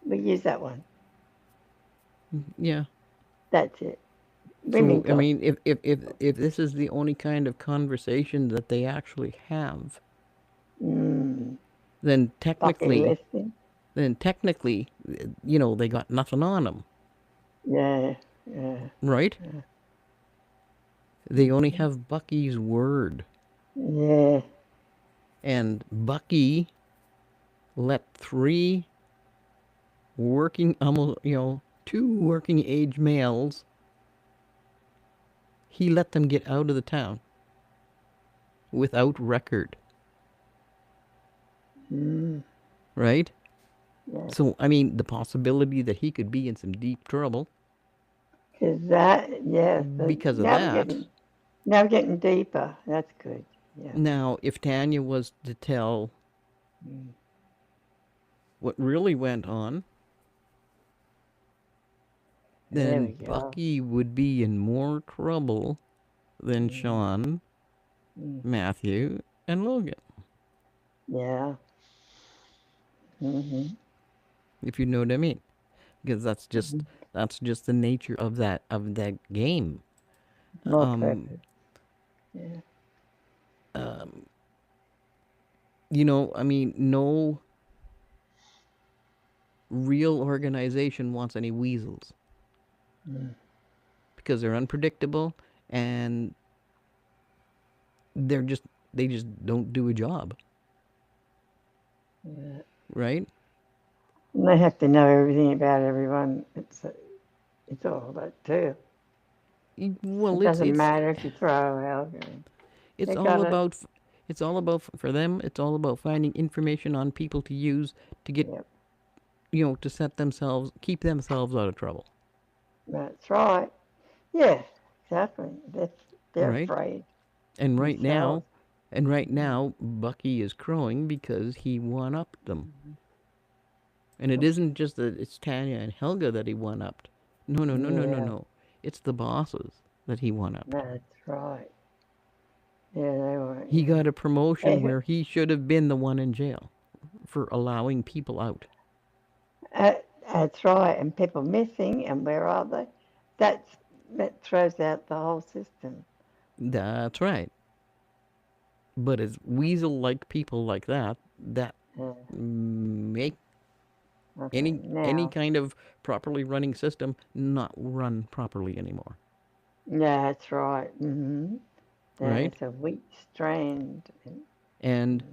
We use that one. yeah. That's it. So, I Remington. mean, if this is the only kind of conversation that they actually have, Mm, then bucket technically, listing. they got nothing on them, Yeah, yeah, right? They only have Bucky's word, yeah. and Bucky let three working, almost, two working age males. He let them get out of the town without record, Mm, right? yes. So, I mean, the possibility that he could be in some deep trouble Because that, yes. because of that. Now we're getting deeper. That's good. Yeah. Now, if Tanya was to tell Mm, what really went on, there we then go. Bucky would be in more trouble than Mm, Sean, mm, Matthew, and Logan. yeah. Mm-hmm. If you know what I mean, because Mm-hmm. that's just the nature of that game. More Um, purpose. Yeah. I mean, no real organization wants any weasels Mm, because they're unpredictable and they're just they just don't do a job, yeah. right? And they have to know everything about everyone. It's It's all that too. Well, It doesn't matter if you throw Helga in. it's They all got it. about it's all about for them. It's all about finding information on people to use to get Yep, to set themselves keep themselves out of trouble, that's right. Yeah, exactly. They're right? afraid And right themselves. now, Bucky is crowing because he one upped them. And it isn't just that it's Tanya and Helga that he one upped. No, no, no, no, no, Yeah, no. It's the bosses that he one upped. that's right. Yeah, they were. He got a promotion Yeah. where he should have been the one in jail for allowing people out. Uh, that's right. And people missing, and where are they? That's that throws out the whole system. That's right. But it's weasel like people like that that Yeah. make Okay. any Now, kind of properly running system not run properly anymore. yeah, that's right. Right? There's a weak strand. And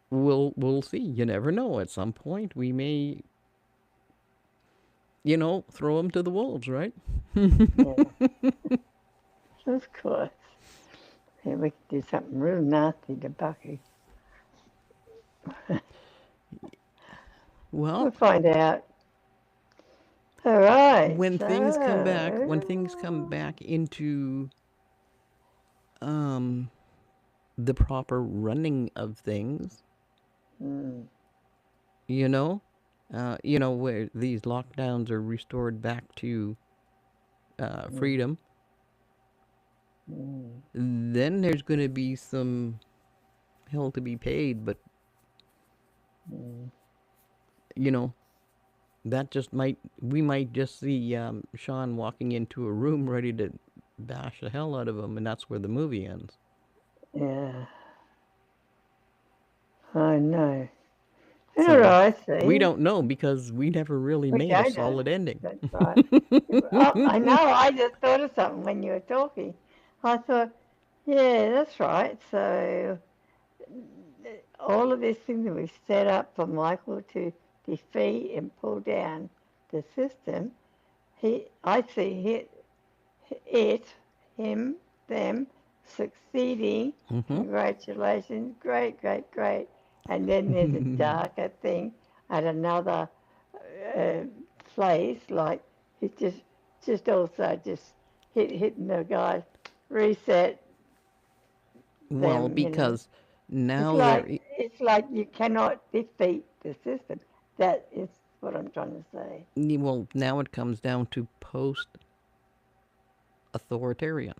we'll see. You never know. At some point we may throw them to the wolves, right? Yeah, of course. Yeah, we could do something real nasty to Bucky. We'll Well, find out. All right. when things come back into um the proper running of things, Mm, you know, where these lockdowns are restored back to mm, freedom, mm, then there's going to be some hell to be paid. But mm. you know, that just might we might just see Sean walking into a room ready to bash the hell out of him, and that's where the movie ends. Yeah, I know. All So right, we see. don't know because we never really We made a don't know. solid ending. That's right. Oh, I know. I just thought of something when you were talking. I thought, yeah, that's right. So all of these things that we set up for Michael to defeat and pull down the system, I see it, him, them succeeding. Mm-hmm. Congratulations, great, great, great. And then there's a darker thing at another uh, place, like he just also just hitting the guy, reset Well, them. because It's now like it's like you cannot defeat the system. That is what I'm trying to say. now it comes down to post authoritarian.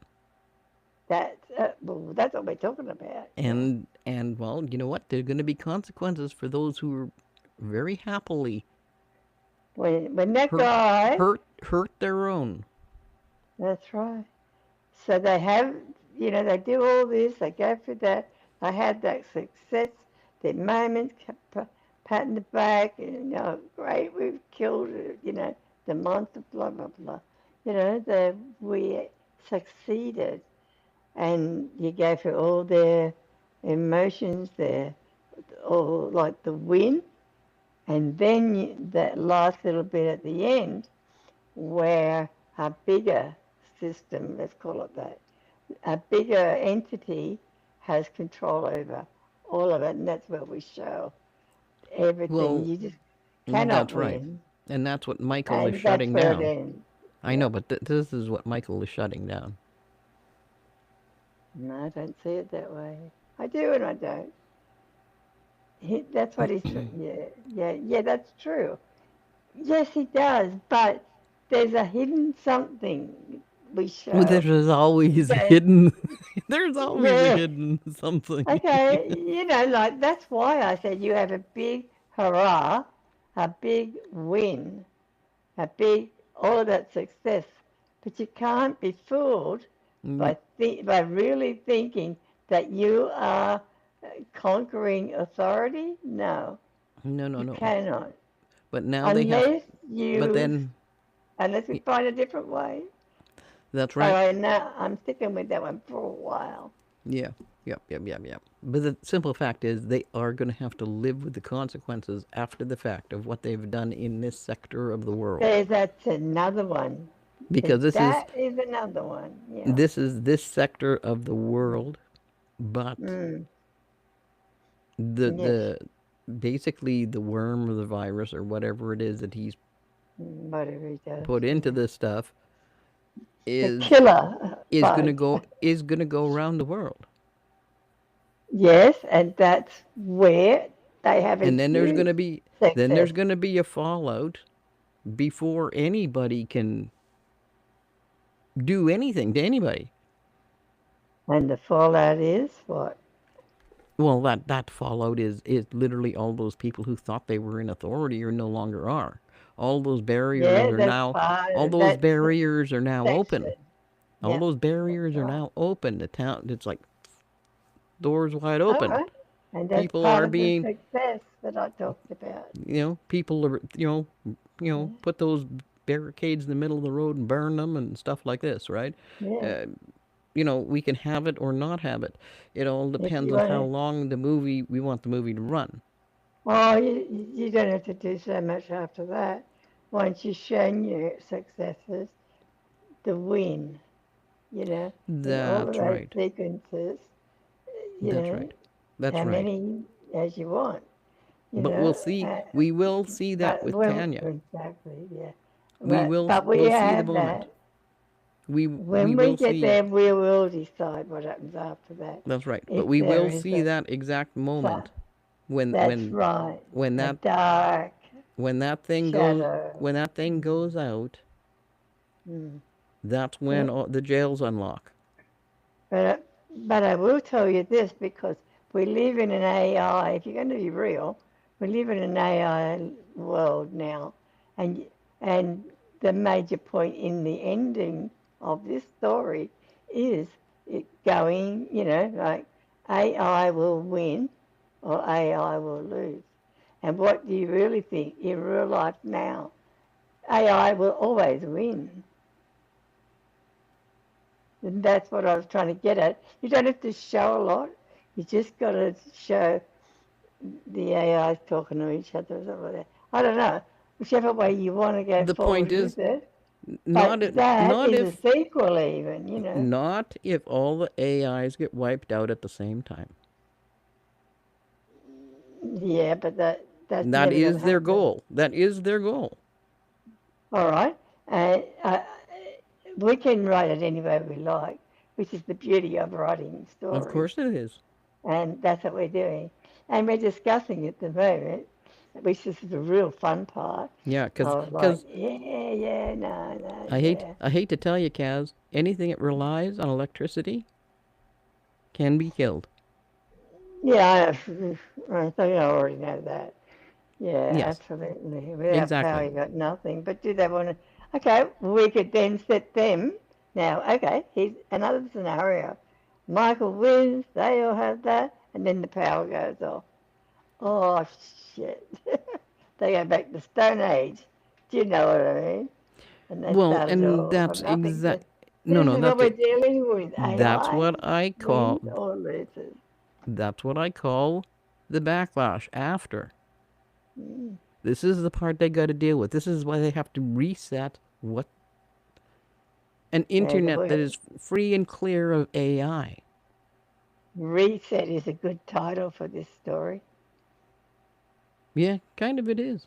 That's what we're talking about. Yeah. And well, you know what? There are going to be consequences for those who are very happily When that hurt guy, hurt their own. that's right. So they have, they do all this, they go through that, they had that success, their moments, pat in the back, great, we've killed, the monster, blah, blah, blah. We succeeded. And you go through all their emotions, all like the win, and then that last little bit at the end where a bigger system, let's call it that, a bigger entity has control over all of it, and that's where we show everything. Well, You just cannot that's right. win, And that's what Michael is and that's shutting where it down. ends. I know, Yep. but this is what Michael is shutting down. No, I don't see it that way. I do and I don't. That's what he's. Yeah, yeah, yeah. That's true. Yes, he does. But there's a hidden something we Well, show. there's always a That hidden. There's always a yeah. hidden something. Okay. Like that's why I said you have a big hurrah, a big win, a big all of that success. But you can't be fooled Mm, by really thinking that you are conquering authority. No, no, no, you no. cannot. But now they have. unless But you then unless we find a different way. that's So right. I'm sticking with that one for a while. Yeah. Yep. Yep. Yep. Yep. But the simple fact is, they are going to have to live with the consequences after the fact of what they've done in this sector of the world, That's another one. because That is another one. Yeah. this is this sector of the world, but Mm, yes. the basically the worm or the virus or whatever it is that he's Whatever he does. put into Yeah. this stuff The is killer is gonna bug. go is gonna go around the world, Yes, and that's where they have a and huge then there's success. gonna be a fallout before anybody can do anything to anybody. And the fallout is what? Well, that fallout is literally all those people who thought they were in authority or no longer are. All those barriers Yeah, are that's now part all of those that barriers are now open. section. All Yeah, those that's barriers are right. now open. The town, it's like doors wide All open. right. And that's People part are of the being, success that I talked about. people are, Yeah, put those barricades in the middle of the road and burn them and stuff like this, right? yeah. Uh, we can have it or not have it. It all If depends you on want how to, long we want the movie to run. oh, you don't have to do so much after that. Once you've shown your successes, the win, in all of That's those right. sequences, you That's know, right. That's how right. many as you want, you But we'll know. see. We will see that But with when Tanya. exactly, yeah. We will. But we We'll see the have moment. that. We When we will get see. there, we will decide what happens after that. That's right. But If we there will is see a that exact sun, moment when that's when right. when A that dark when that thing goes shadow. when that thing Mm, goes out. mm. That's Yeah. when the jails unlock. But I will tell you this because we live in an AI. If you're going to be real, we live in an AI world now, and and the major point in the ending of this story is it going, like AI will win or AI will lose. And what do you really think in real life now? AI will always win. And that's what I was trying to get at. You don't have to show a lot. You just got to show the AIs talking to each other or something like that. I don't know. Whichever way you want to go The point forward is, with it. not But if, that not is a if sequel, even. not if all the AIs get wiped out at the same time. Yeah, but that's That never going to is their happen. goal. That is their goal. All right. And we can write it any way we like, which is the beauty of writing Of stories. course it is. And that's what we're doing. And we're discussing at the moment, which is the real fun part. Yeah, I because was like, because yeah, yeah, no, no, I hate yeah. I hate to tell you, Kaz, anything that relies on electricity can be killed. Yeah, I think I already know that. Yeah, Yes, absolutely. Without power, exactly. you got nothing. But do they want to? Okay, we could then set them. Now, okay, here's another scenario. Michael wins, they all have that, and then the power goes off. Oh, shit. They go back to Stone Age. Do you know what I mean? And they Well, started and all from that's nothing. So exact. No, this no, is what that's we're it. dealing with. That's AI what I call. wins or loses. That's what I call the backlash after. Mm. This is the part they got to deal with. This is why they have to reset what an Yeah, the internet that word is free and clear of AI. reset is a good title for this story, Yeah, kind of it is.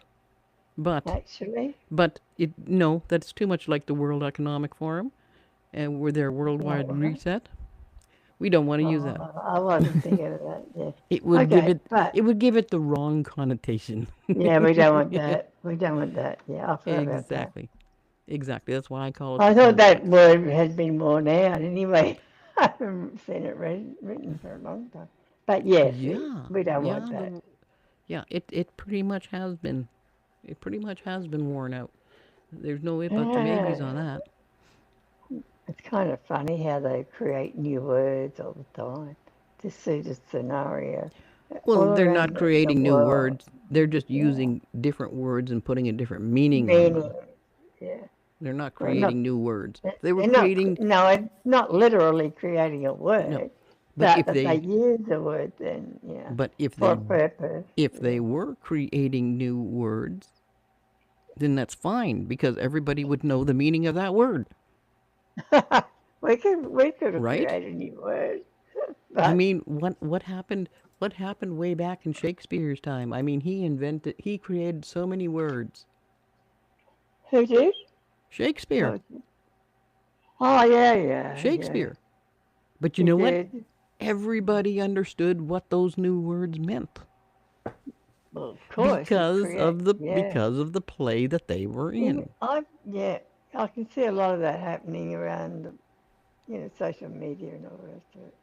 But actually. but it no, that's too much like the World Economic Forum and with their worldwide Oh, reset. We don't want to use that. I wasn't thinking of that. Yeah. It would give Okay, it but it would give it the wrong connotation. yeah, we don't want that. We don't want that. Yeah, I forgot about that. Exactly. Exactly. That's why I call it I thought the that word has been worn out anyway. I haven't seen it written for a long time. But yes, yeah. we don't want Yeah, that. the yeah, it pretty much has been. It pretty much has been worn out. There's no ifs, buts, or maybes on that. It's kind of funny how they create new words all the time to suit a scenario all Well, they're not around the creating new world. words. They're just Yeah, using different words and putting a different meaning on meaning. them. Yeah, They're not well, not creating new words. They were they're not. creating No, it's not literally creating a no. word. But if That they they use the word then, yeah, but for a purpose. if Yeah. they were creating new words, then that's fine because everybody would know the meaning of that word, We could have right? created a new word, I but mean, what happened? What happened way back in Shakespeare's time? I mean, he created so many words. who did? Shakespeare, Oh, oh yeah, yeah, yeah. Shakespeare. But you He know what? did. Everybody understood what those new words meant Well, of course, he create. Yeah. because of the play that they were in. Yeah, I can see a lot of that happening around, social media and all the rest of it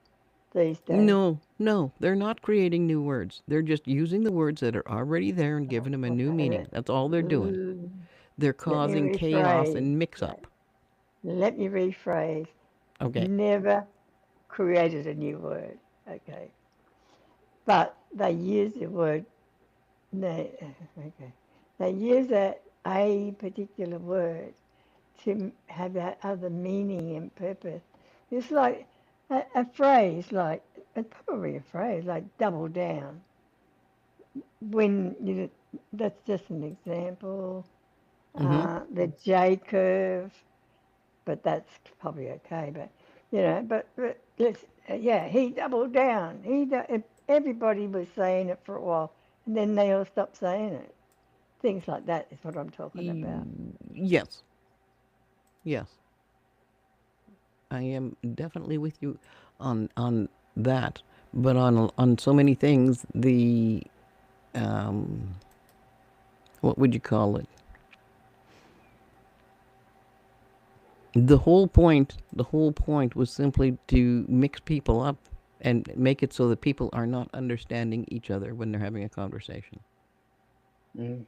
these days. No, no, they're not creating new words. They're just using the words that are already there and giving them a new Okay, meaning. That's all they're doing. ooh, They're let me causing chaos rephrase. and mix Right. up. Let me rephrase. Okay. Never created a new word. Okay. But they use the word, they, okay. They use a particular word to have that other meaning and purpose. It's like a phrase, like, it's probably a phrase, like double down. When that's just an example. Mm-hmm. The J curve, but that's probably okay. But let's, yeah, he doubled down. Everybody was saying it for a while, and then they all stopped saying it. Things like that is what I'm talking about. Yes. Yes. I am definitely with you on that. But on so many things, the um, what would you call it? The whole point was simply to mix people up and make it so that people are not understanding each other when they're having a conversation. Mm.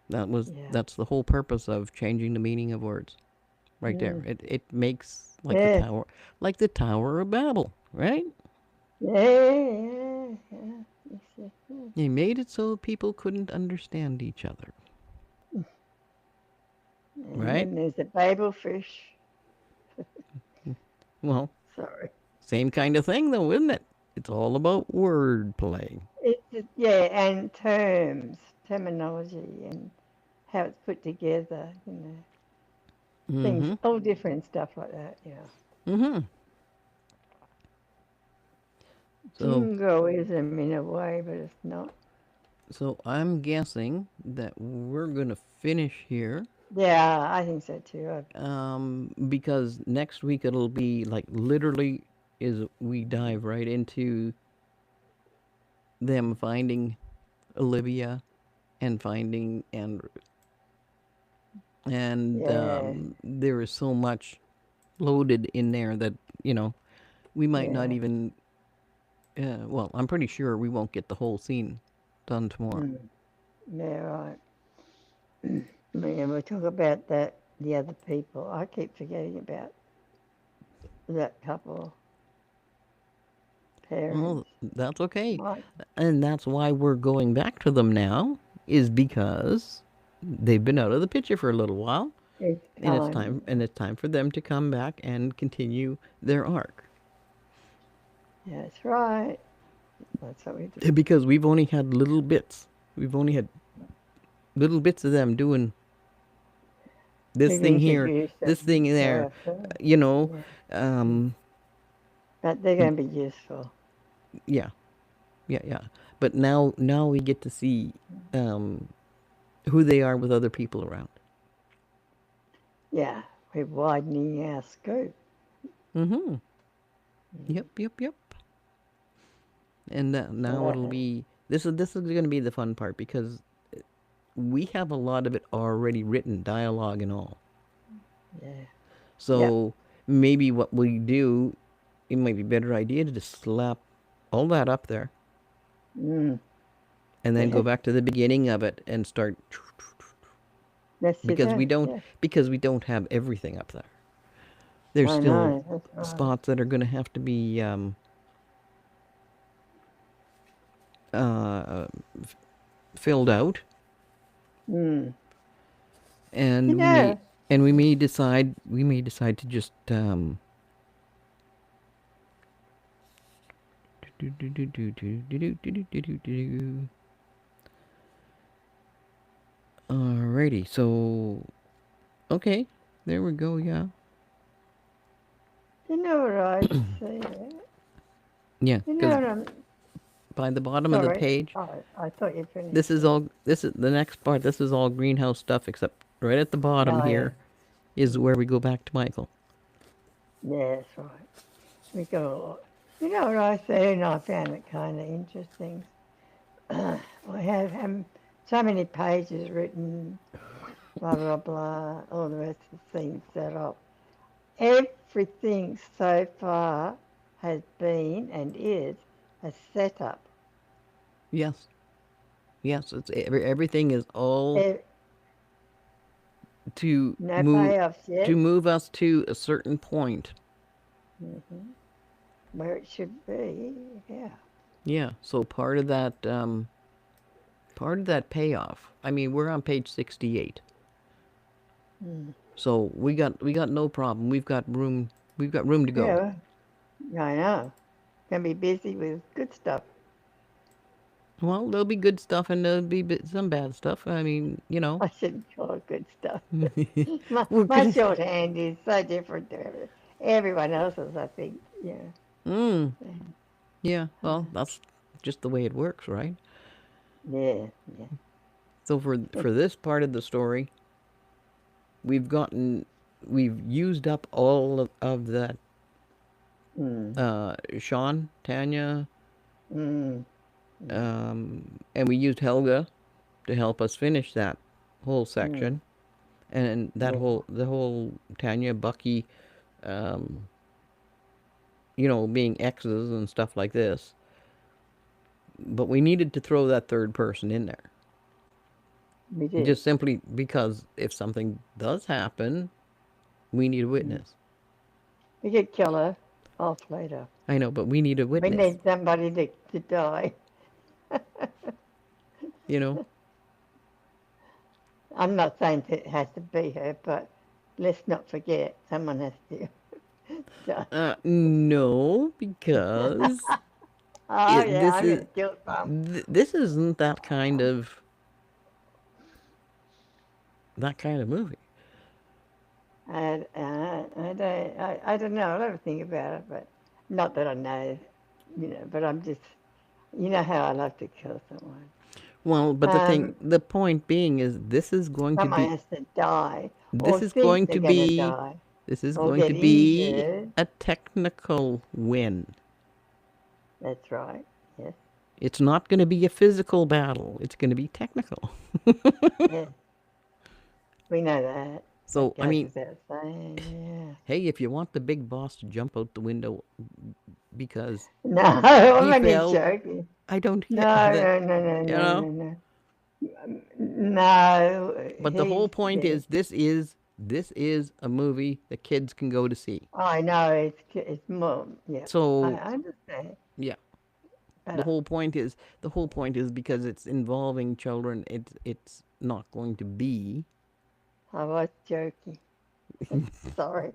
Yeah. That's the whole purpose of changing the meaning of words. Right there. Mm. It makes Yeah. like the Tower of Babel, right? Yeah. Yeah. Yeah. Yes, yes, yes. He made it so people couldn't understand each other, And right? then there's the Babel fish. Well, Sorry. same kind of thing though, isn't it? It's all about wordplay. Yeah, and terminology, and how it's put together. Things, Mm-hmm. all different stuff like that. Yeah. Mm-hmm. So Jingoism in a way, but it's not. so I'm guessing that we're gonna finish here. Yeah, I think so too. Because next week it'll be like literally is we dive right into them finding Olivia and finding and Yeah, there is so much loaded in there that we might not yeah. even. Well, I'm pretty sure we won't get the whole scene done tomorrow. Mm, yeah, right. And we talk about the other people. I keep forgetting about that couple, parents. Well, that's okay, Mike, and that's why we're going back to them now. Is because they've been out of the picture for a little while, it's and it's time. time and it's time for them to come back and continue their arc. Yeah, that's right. That's what we do. Because we've only had little bits. We've only had little bits of them doing this We've thing here, introduced this them thing to there. ourselves. You know, Yeah. um, But they're going to be useful. yeah, yeah, yeah. But now we get to see um, who they are with other people around. Yeah, we're widening our scope. Mm-hmm. Yep, yep, yep. And now it'll So, be this is going to be the fun part because we have a lot of it already written, dialogue and all. yeah. Yep. So maybe what we do, it might be a better idea to just slap all that up there Mm. and then go Yeah. back to the beginning of it and start That's it. because we don't Yeah. because we don't have everything up there. There's I still know. That's right. spots that are going to have to be uh, filled out, Mm. You and know, we may decide to just Do, do, do, do, do, do, do, do, do, do, do. Alrighty, so okay, there we go. Yeah, You know what I see? yeah. You know Because what I'm. by the bottom of the Sorry. page, Oh, I thought you finished this is it. all. This is the next part. This is all greenhouse stuff, except right at the bottom Oh, yeah. here is where we go back to Michael. Yeah, that's right. We got a lot. You know what I see, and I found it kind of interesting. I have so many pages written, blah, blah, blah, all the rest of the things set up. Everything so far has been and is a setup. Yes, yes. Everything is all Eh, to no move payoffs yet. us to a certain point. Hmm. Where it should be. Yeah. Yeah. So part of that payoff. I mean, we're on page 68. Mm. So we got no problem. We've got room to go. Yeah, I know. Gonna be busy with good stuff. Well, there'll be good stuff and there'll be some bad stuff. I mean, I shouldn't call it good stuff. we're My gonna. shorthand is so different to everyone else's, I think. Yeah. Mm, yeah. Well, that's just the way it works, right? Yeah. Yeah. So for this part of the story, we've gotten we've used up all of that. Mm. Sean, Tanya, Mm. and we used Helga to help us finish that whole Mm. section, and that Yeah. whole Tanya, Bucky, um, being exes and stuff like this. But we needed to throw that third person in there, We did. just simply because if something does happen, we need a Mm. witness. We could kill her off later. I know, but we need a We witness. need somebody to die. You know. I'm not saying it has to be her, but let's not forget someone has to die. No, because Oh yeah, this I'm is gonna kill some. this isn't that kind of movie. I don't know. I'll never think about it, but not that I know, but I'm just, how I love to kill someone. Well, but Um, the point being is Someone has to die this or is think going they're to going to be die this is or going to get be injured. a technical win. That's right. Yes. It's not going to be a physical battle. It's going to be technical. Yeah. We know that. So, That I goes mean, without saying. Yeah. hey, if you want the big boss to jump out the window because No, I'm he only fell, joking. I don't No, get that, no, no, no, you no, know? no, no. No, But the whole point yeah. is this is a movie that kids can go to see. I know it's more. Yeah, I So, understand. yeah, the But whole point is because it's involving children, it's not going to be. I was joking. Sorry,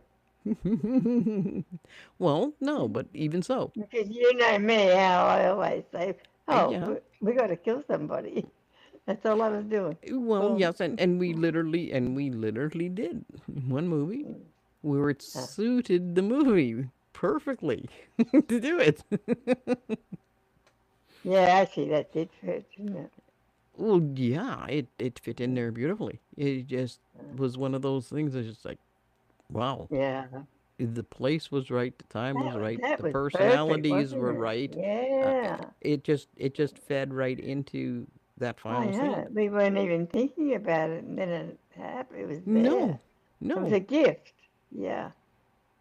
Well, no, but even so. because you know me, how I always say, "Oh, Yeah. we got to kill somebody." That's all I was doing. Well, Boom. yes, and we literally did one movie where it Uh, suited the movie perfectly to do it. yeah, actually, that did fit, didn't it? Well, yeah, it fit in there beautifully. It just was one of those things that's just like, wow, Yeah, the place was right, the time was right, that the was perfect, personalities wasn't were it? right. Uh, Yeah. it just fed right into that I final scene. know. We weren't even thinking about it, and then it happened. It was No, there. It was no. a gift. Yeah.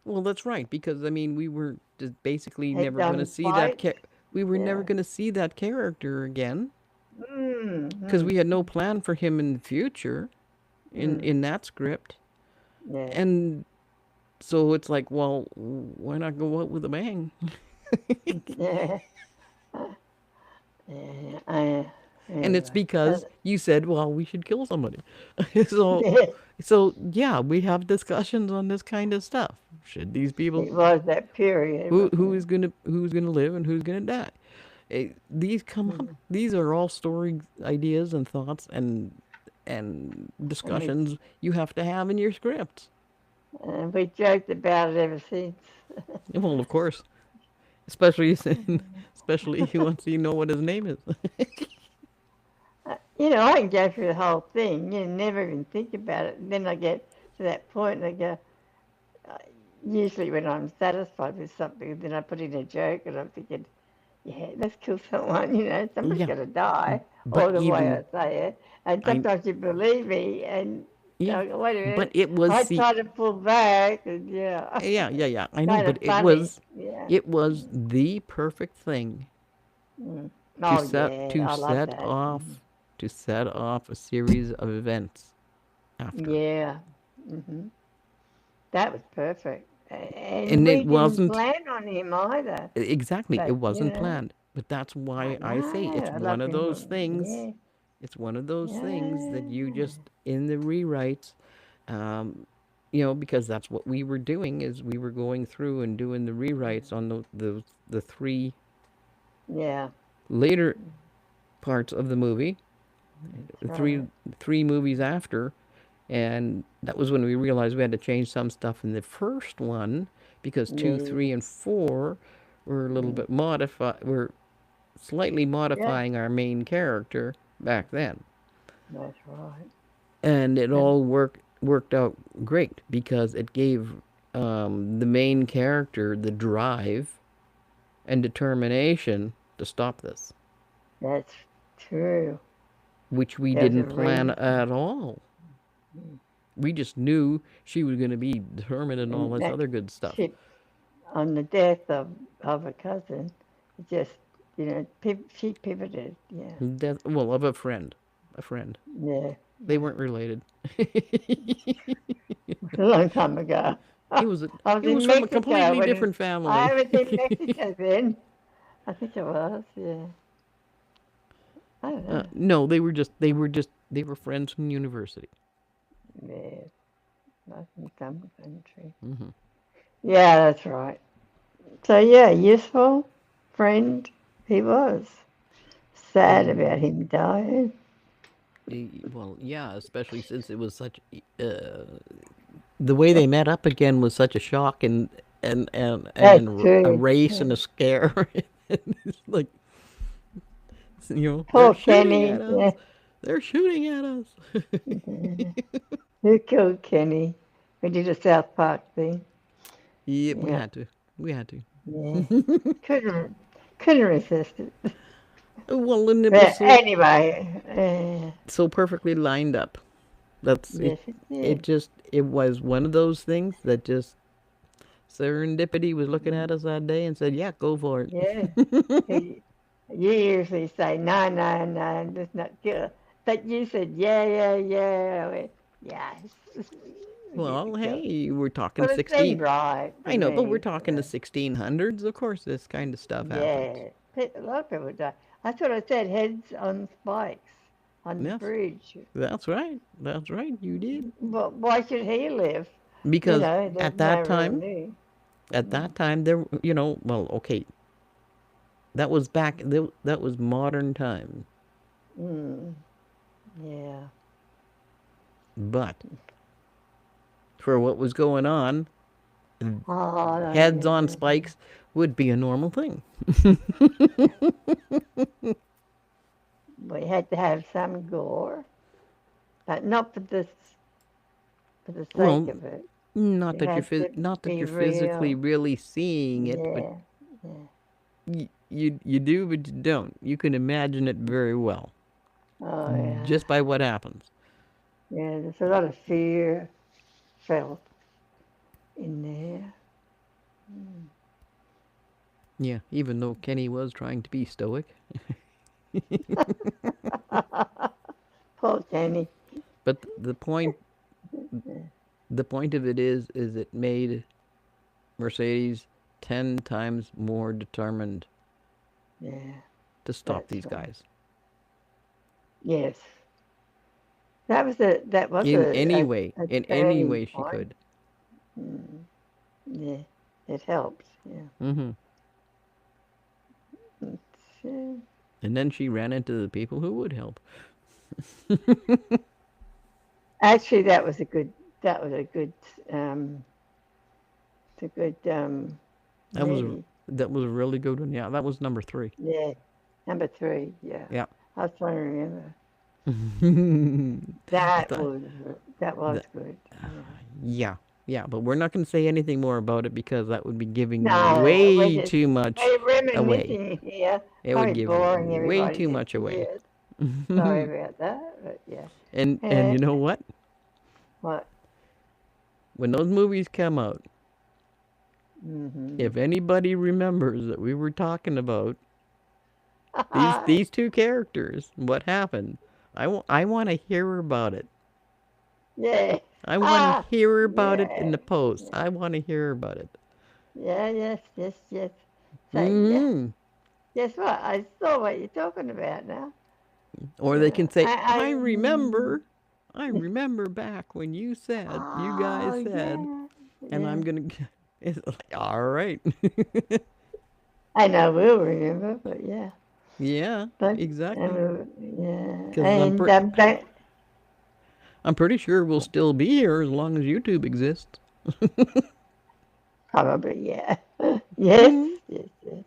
Well, that's right because I mean we were just basically It never going to done see that twice. we were never Yeah. going to see that character again because Mm-hmm. we had no plan for him in the future Mm. in that script. Yeah. And so it's like, well, why not go out with a bang? Yeah. Yeah. And it's Anyway, because you said, well, we should kill somebody. so, it yeah, we have discussions on this kind of stuff. Should these people, was that period, wasn't it? who's gonna live and who's gonna die? These come up. Mm. These are all story ideas and thoughts and And we discussions you have to have in your scripts. we joked about it ever since. Well, of course, especially especially once you know what his name is. I can go through the whole thing, never even think about it. And then I get to that point and I go, uh, usually when I'm satisfied with something, then I put in a joke and I'm thinking, yeah, let's kill someone, somebody's Yeah, going to die, but or the way even I say it. And I sometimes you believe me, and yeah, I go, wait a but minute, it was I the try to pull back, and yeah, yeah. I know, kind but of funny, yeah. it was the perfect thing Mm. to Oh, yeah, I love that. set off a series of events after. Yeah. hmm That was perfect. And And it we didn't wasn't plan on him either. exactly, it But, wasn't planned. But that's I why I say know, I loved him. Yeah, it's one of those things that you yeah, just in the rewrites um, because that's what we were doing is we were going through and doing the rewrites on the three yeah, later parts of the movie, that's the right. three movies after, and that was when we realized we had to change some stuff in the first one because two, three, Yeah, and four were a little mm, bit modified. Were slightly yeah, modifying our main character back then, that's right. and it And, all worked out great because it gave the main character the drive and determination to stop this, that's true. which we There's a didn't plan reason. at all. Mm. We just knew she was going to be determined and all And this that other good stuff. she, on the death of a cousin, it just, she pivoted. Yeah, Death, well, of a friend. yeah, They yeah. weren't related. A long time ago. it was a, I was it was in from a Mexico completely when different family. I was in Mexico then. I think it was, yeah. I don't know. No, they were friends from university. Yeah, not in some country. Hmm. Yeah, that's right. So yeah, useful friend he was. Sad about him dying. Well, yeah, especially since it was such the way they met up again was such a shock That's and a true. race Yeah. and a scare. It's like they're Poor shooting at Kenny. us. Yeah. They're shooting at us. Who killed Kenny? We did a South Park thing. Yeah, we Yeah, had to. We had to. yeah. Couldn't couldn't resist it. Well, and it was But anyway, so perfectly lined up. That's it. yes, it did. It was one of those things that just serendipity was looking at us that day and said, "Yeah, go for Yeah. it." He, you usually say, no, no, no, that's not good. But you said, yeah, yeah, yeah. I went, yes. We get to Well, kill. hey, we're talking Well, it seemed 16. right to I know, but we're me. talking the 1600s. Of course, this kind of stuff happens. Yeah. A lot of people die. That's what I said, heads on spikes on the Yes, bridge. that's right. That's right. You did Well, why should he live? because There's no real need. at that time, well, okay, that was modern time, Mm, yeah. but for what was going on, Oh, no, heads on yeah. spikes would be a normal thing. We had to have some gore, but not for the sake Well, of it. It had to not that be you're physically real. really seeing it, but Yeah, yeah. you do, but you don't. You can imagine it very well Oh, yeah. just by what happens. Yeah, there's a lot of fear felt in there. Yeah, even though Kenny was trying to be stoic, Poor Kenny. but the point of it is it made Mercedes 10 times more determined Yeah, to stop that's these right. guys. Yes, that was In a any turning way she point. could. Mm, yeah, it helps. Yeah. Hmm. It's, And then she ran into the people who would help. actually, that was a good um, it's a good That was movie. that was a really good one. Yeah, that was number three. Yeah, number three. Yeah, Yeah. I was trying to remember. I That thought was that was that. good. Yeah. Yeah, yeah, but we're not going to say anything more about it because that would be giving No, way too much we're away. reminiscing here. It would Probably give boring way everybody too to much away. tears. and Sorry about that, but yeah. you know what? What? When those movies come out, Mm-hmm. if anybody remembers that we were talking about these two characters, what happened, I want to hear about it. Yeah. I want to Ah, hear about it in yeah. the post. Yeah. I want to hear about it. Yeah. Yes. Yes. Yes. So yeah. Hmm. Guess what? I saw what you're talking about now. Or they can say, I. I remember back when you guys Oh said, yeah. and I'm Yeah. gonna. It's like, all right. I know we'll remember, but yeah. Yeah, But exactly. yeah. Because And don't. I'm pretty sure we'll still be here as long as YouTube exists. Probably, yeah. Yes, Hmm. yes, yes.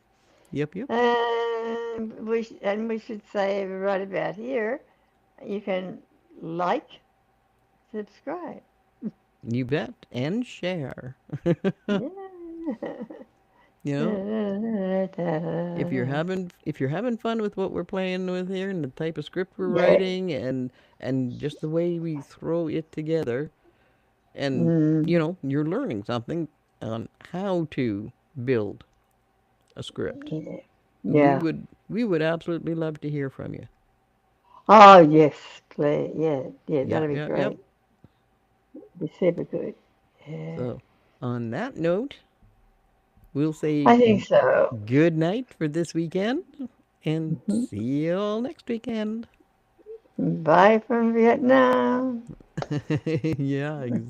Yep, yep. And we should say right about here, you can like, subscribe. You bet, and share. Yeah. You know, if you're having fun with what we're playing with here and the type of script we're Yeah. writing and just the way we throw it together, and Mm, you're learning something on how to build a script. yeah. we Yeah. would we would absolutely love to hear from you. Oh, yes, please. Yeah, yeah, that'll Yep, be yep, yep. great. Be super good. Yeah. So on that note, we'll say I think so. good night for this weekend and Mhm. see you all next weekend. Bye from Vietnam. Yeah, exactly.